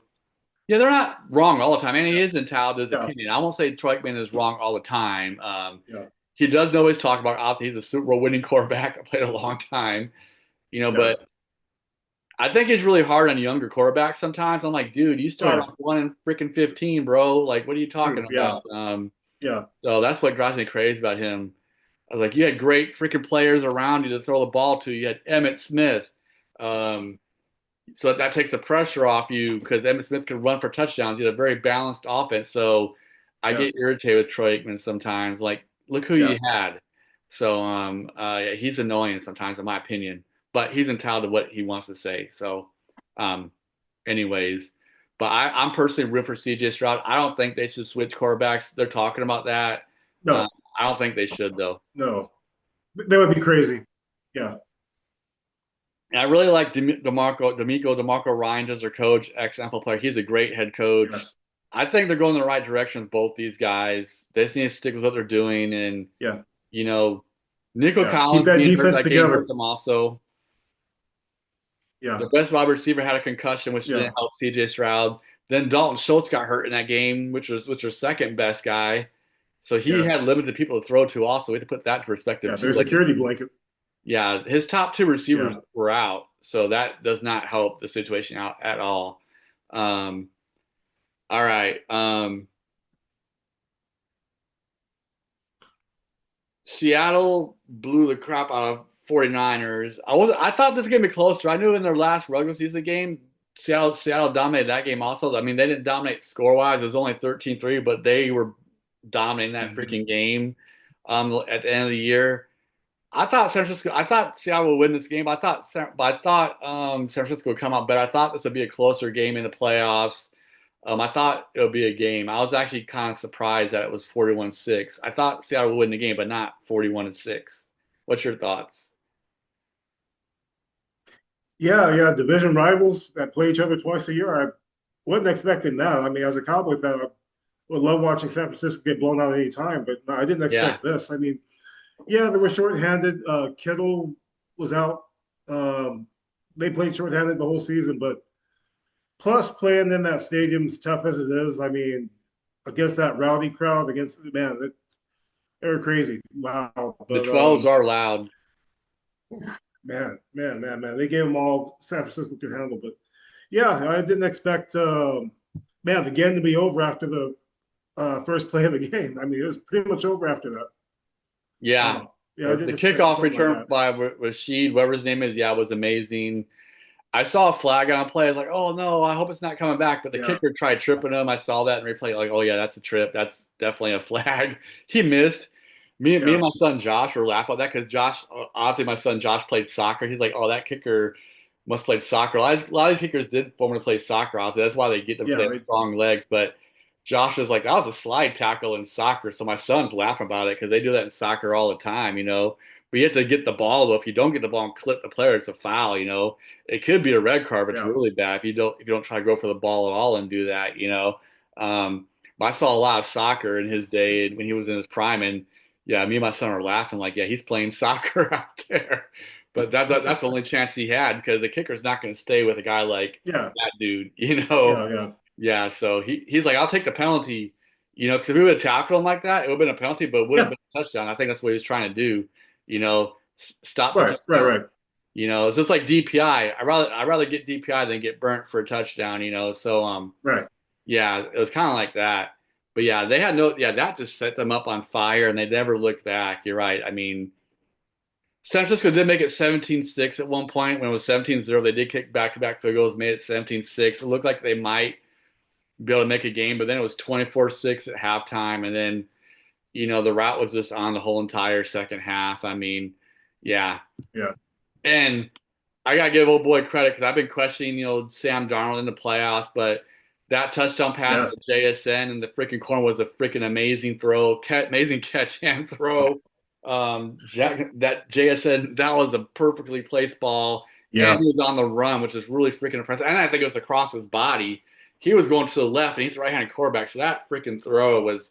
Yeah, they're not wrong all the time, and he Yeah. is entitled to his Yeah. opinion. I won't say Troy Aikman is wrong all the time. Yeah. He does know what he's talking about. Obviously, he's a Super Bowl winning quarterback that played a long time, Yeah. but I think it's really hard on younger quarterbacks sometimes. I'm like, dude, you Oh started yeah. off 1 and freaking 15, bro. Like, what are you talking True. Yeah. about? Yeah. So that's what drives me crazy about him. I was like, you had great freaking players around you to throw the ball to. You had Emmett Smith. Um, so that takes the pressure off you because Emmitt Smith can run for touchdowns. He had a very balanced offense. So I Yes. get irritated with Troy Aikman sometimes. Like, look who Yeah. you had. So yeah, he's annoying sometimes, in my opinion. But he's entitled to what he wants to say. So, um, anyways, but I'm personally rooting for CJ Stroud. I don't think they should switch quarterbacks. They're talking about that. No. I don't think they should though. No. That would be crazy. Yeah. And I really like DeMeco Ryans as their coach, ex-NFL player. He's a great head coach. Yes. I think they're going in the right direction with both these guys. They just need to stick with what they're doing. And, Yeah. you know, Nico Yeah. Keep Collins that being hurt defense that game together. hurt them also. Yeah. Their best wide receiver had a concussion, which Yeah. didn't help CJ Stroud. Then Dalton Schultz got hurt in that game, which was second best guy. So he Yes. had limited people to throw to also. We had to put that in perspective Yeah. too. Their Like, security blanket. yeah, his top two receivers Yeah. were out, so that does not help the situation out at all. Um, all right. Seattle blew the crap out of 49ers. I thought this was gonna be closer. I knew in their last regular season game, Seattle dominated that game also. I mean, they didn't dominate score wise. It was only 13-3, but they were dominating that Mhm. freaking game at the end of the year. I thought Seattle would win this game. I thought San Francisco would come out better. I thought this would be a closer game in the playoffs. I thought it would be a game. I was actually kind of surprised that it was 41-6. I thought Seattle would win the game, but not 41-6. What's your thoughts? Yeah. Yeah. Division rivals that play each other twice a year. I wasn't expecting that. I mean, as a Cowboy fan, I would love watching San Francisco get blown out any time, but no, I didn't Yeah, expect this. I mean, yeah, they were shorthanded. Kittle was out. Um, they played shorthanded the whole season, but plus playing in that stadium, as tough as it is, I mean, against that rowdy crowd, against man, they were crazy. Wow. the But 12s are loud. man, they gave them all San Francisco could handle. But yeah, I didn't expect man the game to be over after the first play of the game. I mean, it was pretty much over after that. Yeah, Wow. Yeah, I the didn't expect kickoff something like return that. by Rashid, whatever his name is, yeah, was amazing. I saw a flag on a play. I was like, oh no, I hope it's not coming back. But the Yeah, kicker tried tripping him. I saw that in replay. Like, oh yeah, that's a trip. That's definitely a flag. He missed. Me and yeah, my son Josh were laughing at that because Josh, obviously my son Josh played soccer. He's like, oh, that kicker must have played soccer. A lot of these kickers did formerly play soccer. Obviously, that's why they get them because yeah, they have strong legs. But Josh was like, that was a slide tackle in soccer. So my son's laughing about it because they do that in soccer all the time, you know. But you have to get the ball though. If you don't get the ball and clip the player, it's a foul, you know. It could be a red card, but it's yeah, really bad if you don't try to go for the ball at all and do that, you know. But I saw a lot of soccer in his day when he was in his prime, and yeah, me and my son are laughing like, yeah, he's playing soccer out there. But that's the only chance he had because the kicker's not going to stay with a guy like yeah, that dude, you know. yeah, yeah. Yeah, so he's like, I'll take the penalty, you know, because if we would have tackled him like that, it would have been a penalty, but it wouldn't Yeah. have been a touchdown. I think that's what he was trying to do, you know, stop the Right, right, touchdown. right, You know, it's just like DPI. I'd rather get DPI than get burnt for a touchdown, you know. So right. yeah, it was kind of like that. But yeah, they had no, yeah, that just set them up on fire and they never looked back. You're right. I mean, San Francisco did make it 17-6 at one point when it was 17-0. They did kick back-to-back field goals, made it 17-6. It looked like they might be able to make a game, but then it was 24-6 at halftime. And then, you know, the route was just on the whole entire second half. I mean, yeah. Yeah. And I gotta give old boy credit because I've been questioning, you know, Sam Darnold in the playoffs, but that touchdown pass Yes. to JSN and the freaking corner was a freaking amazing throw, amazing catch and throw. That JSN, that was a perfectly placed ball, and Yeah. he was on the run, which is really freaking impressive. And I think it was across his body. He was going to the left, and he's a right-handed quarterback, so that freaking throw was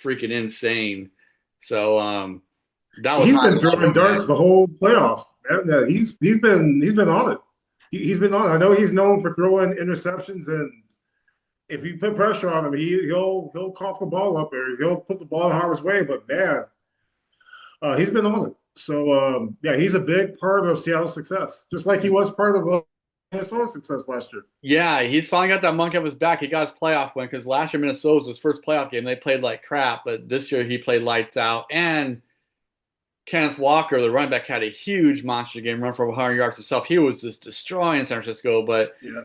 freaking insane. So that was He's been highlighted, throwing man. darts the whole playoffs. Yeah, he's been on it. He's been on it. I know he's known for throwing interceptions, and if you put pressure on him, he'll cough the ball up or he'll put the ball in Harvard's way. But man, he's been on it. So yeah, he's a big part of Seattle's success, just like he was part of Minnesota's success last year. Yeah, he's finally got that monkey off his back. He got his playoff win because last year Minnesota was his first playoff game. They played like crap, but this year he played lights out. And Kenneth Walker, the running back, had a huge monster game, run for 100 yards himself. He was just destroying San Francisco. But Yeah,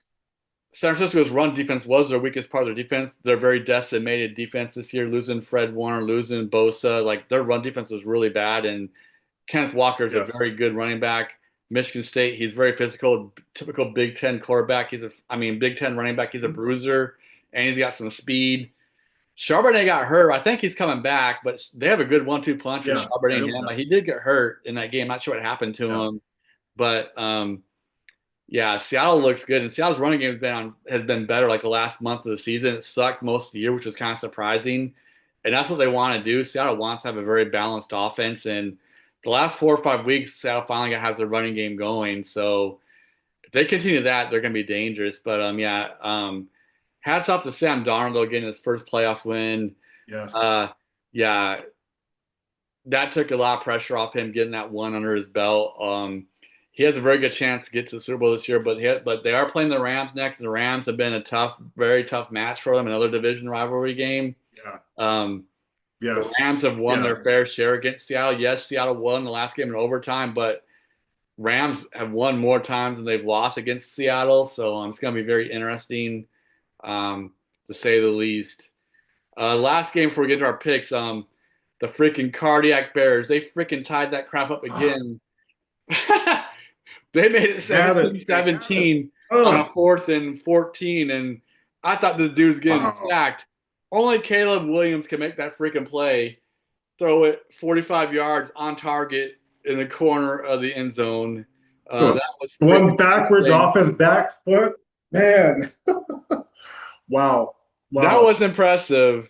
San Francisco's run defense was their weakest part of their defense. They're very decimated defense this year, losing Fred Warner, losing Bosa. Like their run defense was really bad. And Kenneth Walker is a yes. very good running back. Michigan State, he's very physical, typical Big Ten quarterback. Big Ten running back. He's a bruiser, and he's got some speed. Charbonnet got hurt. I think he's coming back, but they have a good 1-2 punch with Yeah, Charbonnet I and hope him. that. Like, he did get hurt in that game. Not sure what happened to Yeah, him, but yeah, Seattle looks good, and Seattle's running game has been better like the last month of the season. It sucked most of the year, which was kind of surprising, and that's what they want to do. Seattle wants to have a very balanced offense, and the last 4 or 5 weeks, Seattle finally has their running game going. So if they continue that, they're going to be dangerous. But yeah, hats off to Sam Darnold getting his first playoff win. yes. Uh, yeah, that took a lot of pressure off him getting that one under his belt. He has a very good chance to get to the Super Bowl this year, but they are playing the Rams next, and the Rams have been a tough, very tough match for them, another division rivalry game. Yeah, Um, the yes. Rams have won Yeah, their fair share against Seattle. Yes, Seattle won the last game in overtime, but Rams have won more times than they've lost against Seattle, so it's going to be very interesting, to say the least. Last game before we get to our picks, the freaking cardiac Bears, they freaking tied that crap up again. They made it they had it. They had it. 17-17 on a Oh, 4th and 14, and I thought this dude's getting wow. sacked. Only Caleb Williams can make that freaking play, throw it 45 yards on target in the corner of the end zone. Huh. That was Going freaking backwards insane. off his back foot. Man. Wow. That Wow. was impressive.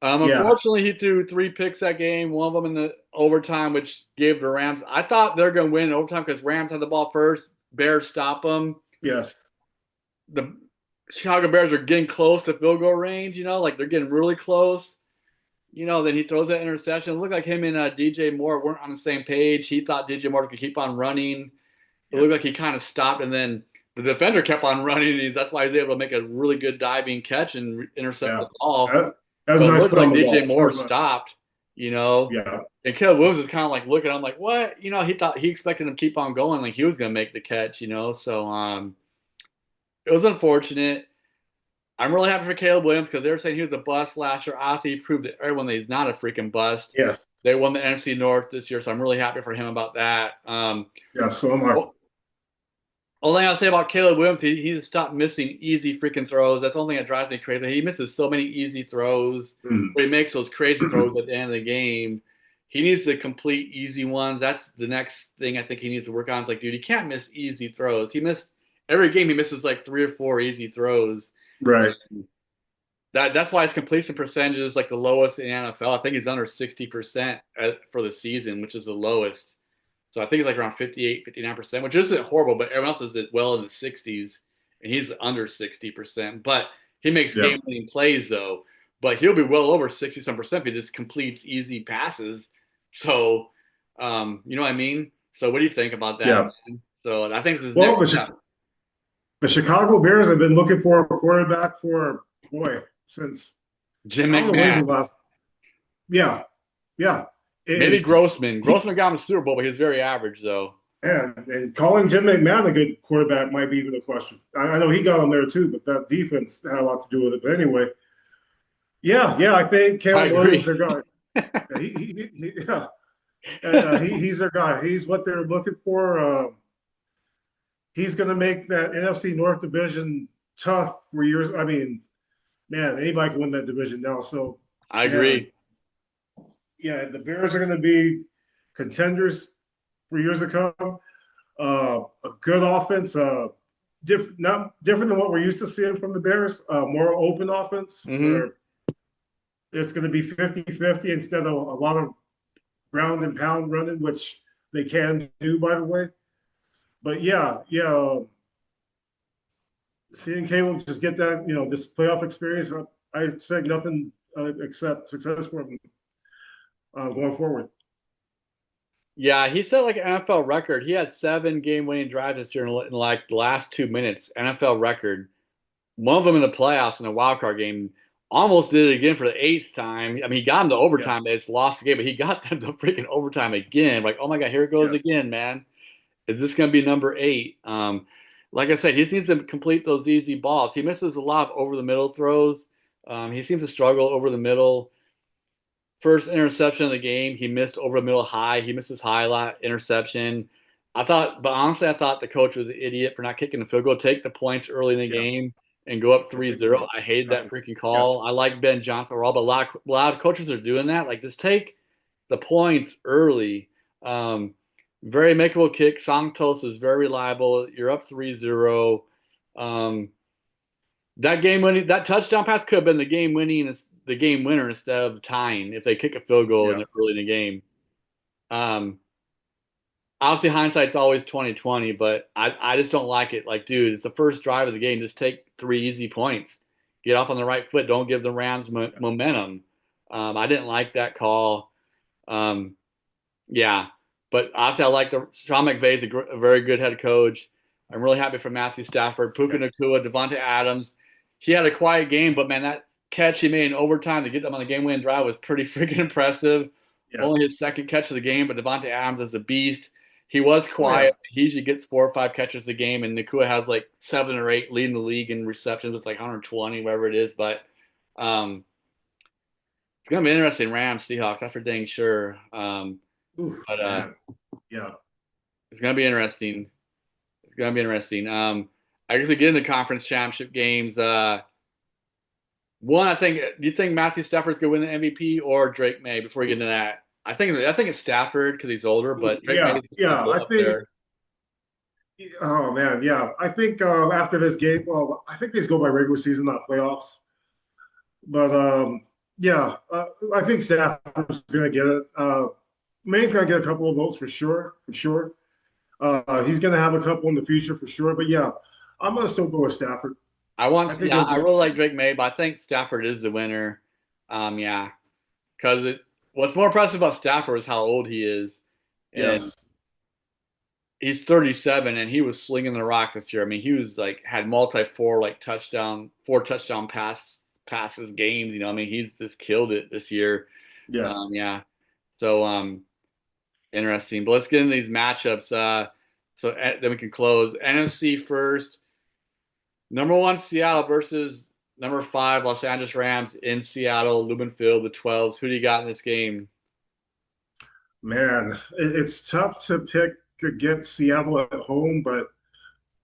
Yeah. Unfortunately, he threw 3 picks that game, one of them in the overtime, which gave the Rams. I thought they're going to win in overtime because Rams had the ball first. Bears stop them. Yes. The Chicago Bears are getting close to field goal range, you know, like they're getting really close. You know, then he throws that interception. It looked like him and DJ Moore weren't on the same page. He thought DJ Moore could keep on running. It Yeah. looked like he kind of stopped, and then the defender kept on running. And that's why he was able to make a really good diving catch and intercept Yeah. the ball. That was a But it nice looked play on like the DJ ball. Moore Sure was. stopped, you know. Yeah. And Caleb Williams was kind of like looking. I'm like, what? You know, he expected him to keep on going, like he was going to make the catch, you know. So, it was unfortunate. I'm really happy for Caleb Williams because they were saying he was a bust last year. Obviously, he proved to everyone that he's not a freaking bust. Yes. They won the NFC North this year, so I'm really happy for him about that. Yes. So am I. Well, only thing I'll say about Caleb Williams, he just stopped missing easy freaking throws. That's the only thing that drives me crazy. He misses so many easy throws, Mm. but he makes those crazy throws at the end of the game. He needs to complete easy ones. That's the next thing I think he needs to work on. It's like, dude, he can't miss easy throws. He missed every game. He misses like 3 or 4 easy throws. Right. That's why his completion percentage is like the lowest in the NFL. I think he's under 60% for the season, which is the lowest. So I think he's like around 58, 59%, which isn't horrible, but everyone else is well in the 60s, and he's under 60%. But he makes Yeah. game-winning plays, though. But he'll be well over 60-some percent if he just completes easy passes. So, you know what I mean? So what do you think about that, Yeah. man? So I think this is Well, next step. the Chicago Bears have been looking for a quarterback for, boy, since Jim I don't know when's the McMahon. last. Yeah. Yeah. Maybe And Grossman. he, Grossman got him the Super Bowl, but he's very average, though. and calling Jim McMahon a good quarterback might be even a question. I know he got him there too, but that defense had a lot to do with it. But anyway, yeah, I think I Caleb Williams, agree. their guy. Yeah, he's their guy. He's what they're looking for. He's going to make that NFC North division tough for years. I mean, man, anybody can win that division now. So, I man, agree. yeah, the Bears are going to be contenders for years to come. A good offense, not different than what we're used to seeing from the Bears. More open offense Mm-hmm. where it's going to be 50-50 instead of a lot of ground and pound running, which they can do, by the way. But yeah, seeing Caleb just get that, this playoff experience, I expect nothing except success for him going forward. Yeah, he set like an NFL record. He had 7 game-winning drives this year in like the last 2 minutes. NFL record. One of them in the playoffs in a wild card game. Almost did it again for the 8th time. I mean, he got him to Yes, overtime. It's lost the game, but he got them to freaking overtime again. Like, oh my God, here it goes yes, again, man. Is this going to be number 8? Like I said, he needs to complete those easy balls. He misses a lot of over the middle throws. He seems to struggle over the middle. First interception of the game, he missed over the middle high. He missed his highlight interception. But honestly, I thought the coach was an idiot for not kicking the field goal. Take the points early in the yeah. game and go up We'll take 3-0. points. I hated that Exactly. freaking Yes, call. I like Ben Johnson overall, but a lot of coaches are doing that. Like, just take the points early. Um, Very makeable kick. Santos is very reliable. You're up 3-0. Um, that touchdown pass could have been the game winner instead of tying if they kick a field goal in yeah, the early in the game. Um, Obviously hindsight's always 2020, but I just don't like it. Like, dude, it's the first drive of the game. Just take 3 easy points. Get off on the right foot. Don't give the Rams yeah. momentum. I didn't like that call. Um, yeah, but obviously I like the Sean McVay's a very good head coach. I'm really happy for Matthew Stafford, Puka Yes, Nacua, Devontae Adams. He had a quiet game, but man, that catch he made in overtime to get them on the game-winning drive was pretty freaking impressive. yeah. Only his second catch of the game, but Devontae Adams is a beast. He was Oh yeah, quiet. He usually gets 4 or 5 catches a game, and Nacua has like 7 or 8, leading the league in receptions with like 120, whatever it is. But um, it's gonna be interesting. Rams Seahawks, that's for dang sure. oof, But man, yeah. it's gonna be interesting. It's gonna be interesting. I guess we get in the conference championship games. One, I think. Do you think Matthew Stafford's gonna win the MVP or Drake May? Before we get into that, I think it's Stafford because he's older, but Drake May Yeah, is yeah. I up think. there. Oh man, yeah. I think after this game, well, I think these go by regular season, not playoffs. But yeah, I think Stafford's going to get it. May's going to get a couple of votes for sure, for sure. He's going to have a couple in the future for sure. But yeah, I'm going to still go with Stafford. I think Yeah, he'll I get really it. like Drake May, but I think Stafford is the winner. Yeah, because what's more impressive about Stafford is how old he is, and Yes. he's 37 and he was slinging the rock this year. I mean, he was like had multi four touchdown passes games. I mean, he's just killed it this year. Yes. Yeah. So interesting. But let's get into these matchups. Then we can close NFC first. Number one, Seattle versus number five, Los Angeles Rams in Seattle, Lumen Field, the 12s. Who do you got in this game? Man, it's tough to pick against Seattle at home, but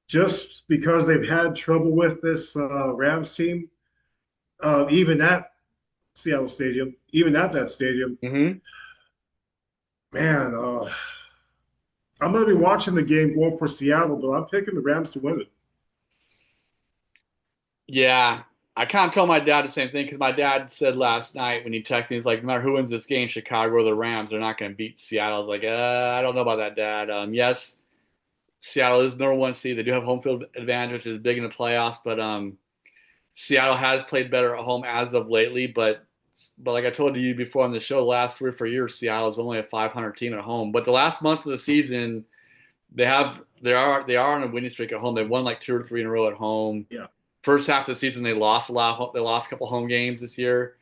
just because they've had trouble with this Rams team, even at Seattle Stadium, even at that stadium, Hmm. man, I'm going to be watching the game going for Seattle, but I'm picking the Rams to win it. Yeah, I kind of told my dad the same thing because my dad said last night when he texted me, he's like, no matter who wins this game, Chicago or the Rams, they're not going to beat Seattle. I was like, I don't know about that, Dad. Yes, Seattle is number one seed. They do have home field advantage, which is big in the playoffs, but Seattle has played better at home as of lately. But like I told you before on the show, the last 3 or 4 years, Seattle is only a 500 team at home. But the last month of the season, they are on a winning streak at home. They won like 2 or 3 in a row at home. Yeah, First half of the season, they lost a lot. They lost a couple home games this year,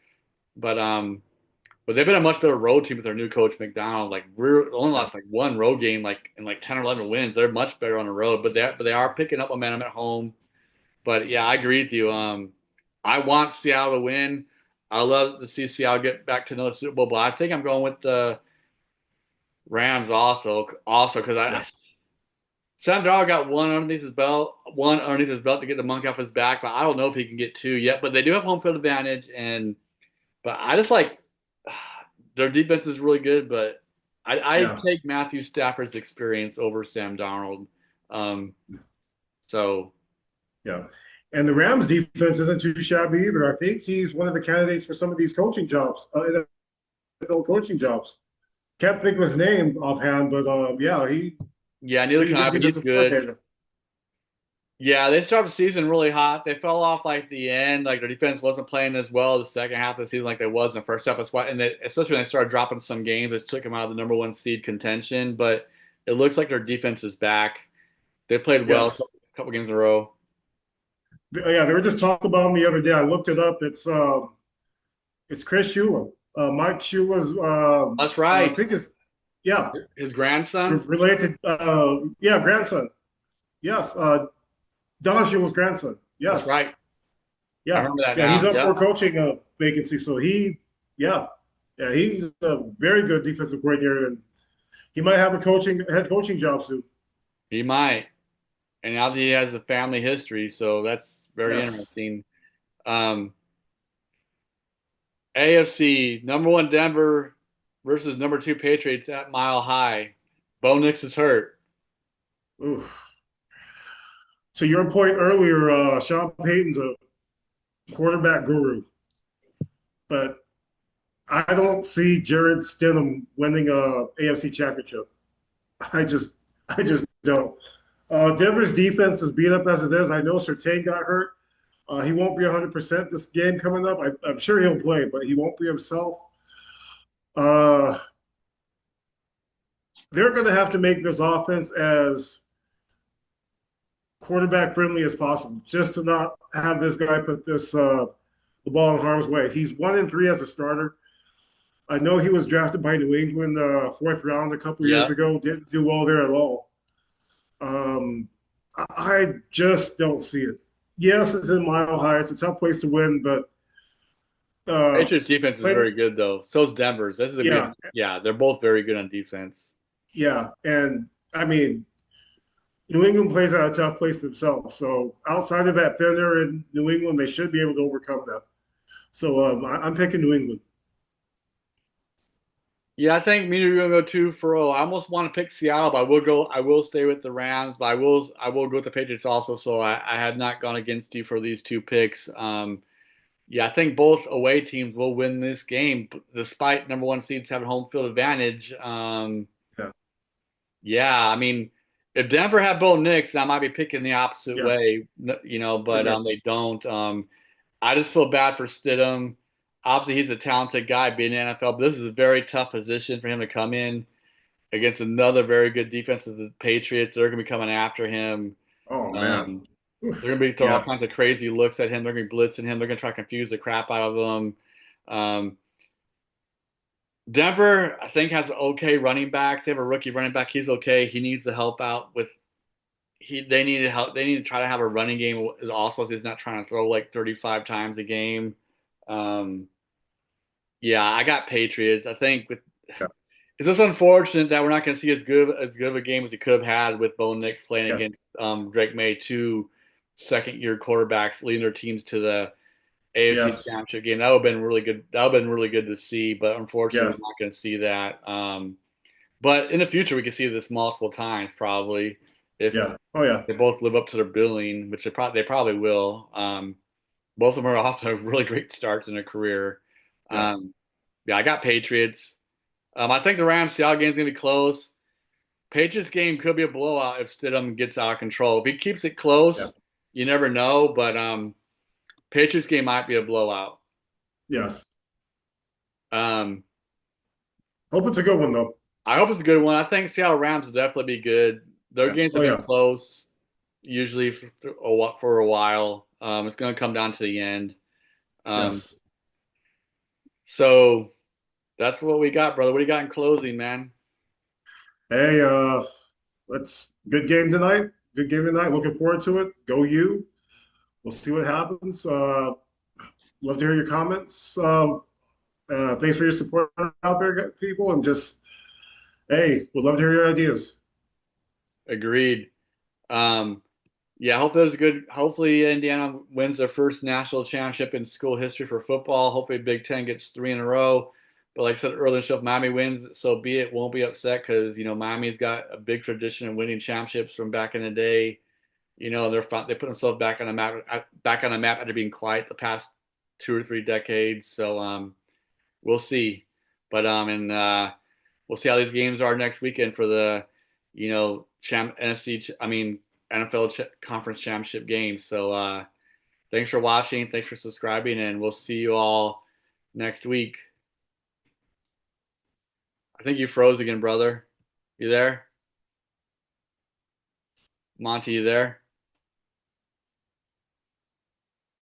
but but they've been a much better road team with their new coach McDonald. Like we're only yeah, lost like one road game, like in like 10 or 11 wins. They're much better on the road, but they are picking up momentum at home. But yeah, I agree with you. I want Seattle to win. I love to see Seattle get back to another Super Bowl, but I think I'm going with the Rams also because yeah. Sam Darnold got one underneath his belt to get the monkey off his back, but I don't know if he can get two yet. But they do have home field advantage, and but I just like their defense is really good, but I Yeah. take Matthew Stafford's experience over Sam Darnold. Um, so Yeah. And the Rams defense isn't too shabby either. I think he's one of the candidates for some of these coaching jobs, NFL coaching jobs. Can't think of his name offhand, but yeah, he yeah, neither pretty can good I, but he's defensive good. coordinator. Yeah, they started the season really hot. They fell off like the end. Like their defense wasn't playing as well the second half of the season like they was in the first half. That's why, especially when they started dropping some games, it took them out of the number one seed contention. But it looks like their defense is back. They played well Yes. a couple games in a row. Yeah, they were just talking about him the other day. I looked it up. It's Chris Shula. Mike Shula's That's I right. think is yeah, His grandson. related yeah, grandson. Yes. Don Shula's grandson. That's Yes. right. I Yeah. remember that Yeah, he's now. up for Yep. a coaching vacancy. So yeah. Yeah, he's a very good defensive coordinator, and he might have a coaching head coaching job soon. He might. And obviously he has a family history, so that's very Yes. interesting. Um, AFC number one Denver versus number two Patriots at Mile High. Bo Nix is hurt. Ooh. To your point earlier, Sean Payton's a quarterback guru, but I don't see Jared Stidham winning a AFC Championship. I just, I just don't. Denver's defense is beat up as it is. I know Surtain got hurt. He won't be 100% this game coming up. I'm sure he'll play, but he won't be himself. Uh, they're going to have to make this offense as quarterback friendly as possible, just to not have this guy put the ball in harm's way. He's 1-3 as a starter. I know he was drafted by New England fourth round a couple years Yep. ago. Didn't do well there at all. Um, I just don't see it. Yes, it's in Mile High. It's a tough place to win, but uh, Patriots defense is play, very good though. So is Denver's. This is gonna be yeah, yeah, they're both very good on defense. yeah, and I mean, New England plays at a tough place themselves. So outside of that thinner in New England, they should be able to overcome that. So I'm picking New England. Yeah, I think me and you are gonna go 2-0. I almost want to pick Seattle, but I will stay with the Rams, but I will go with the Patriots also. So I had not gone against you for these two picks. Yeah, I think both away teams will win this game, despite number one seeds having home field advantage. Yeah, Yeah, I mean, if Denver had Bo Nix, I might be picking the opposite yeah, way, but correct. they don't. I just feel bad for Stidham. Obviously, he's a talented guy being in the NFL, but this is a very tough position for him to come in against another very good defense of the Patriots. They're going to be coming after him. Oh man. Um, Oof. they're going to be throwing all Yeah, kinds of crazy looks at him. They're going to be blitzing him. They're going to try to confuse the crap out of him. Um, Denver, I think, has okay running backs. They have a rookie running back. He's okay. He needs the help out with they need to help. They need to try to have a running game also. So he's not trying to throw like 35 times a game. Um, yeah, I got Patriots. I think with Yeah. it's just unfortunate that we're not going to see as good of a game as we could have had with Bo Nix playing Yes. against Drake May, two second-year quarterbacks leading their teams to the AFC Yes. Championship game. That would have been really good. That would have been really good to see, but unfortunately, Yes. we're not going to see that. But in the future, we could see this multiple times probably if Yeah. Oh yeah. they both live up to their billing, which they probably will. Both of them are off to really great starts in their career. Yeah. Um, yeah, I got Patriots. I think the Rams Seattle game's gonna be close. Patriots game could be a blowout if Stidham gets out of control. If he keeps it Yeah. close, you never know. But Patriots game might be a blowout. Yes. Um, Hope it's a good one though. I hope it's a good one. I think Seattle Rams will definitely be good. Their Yeah. games Oh have been yeah. close, usually for a while. It's going to come down to the end. Um, Yes. so that's what we got, brother. What do you got in closing, man? Hey, let's good game tonight. Good game tonight. Looking forward to it. Go you. We'll see what happens. Love to hear your comments. Thanks for your support out there, people, and just hey, would love to hear your ideas. Agreed. Um, yeah, hopefully there's a good. Hopefully Indiana wins their first national championship in school history for football. Hopefully Big Ten gets three in a row. But like I said earlier, so if Miami wins, so be it. Won't be upset because Miami's got a big tradition of winning championships from back in the day. They put themselves back on the map after being quiet the past 2 or 3 decades. So we'll see. But and we'll see how these games are next weekend for the NFC. I mean NFL Conference Championship games. So thanks for watching. Thanks for subscribing, and we'll see you all next week. I think you froze again, brother. You there? Monty, you there?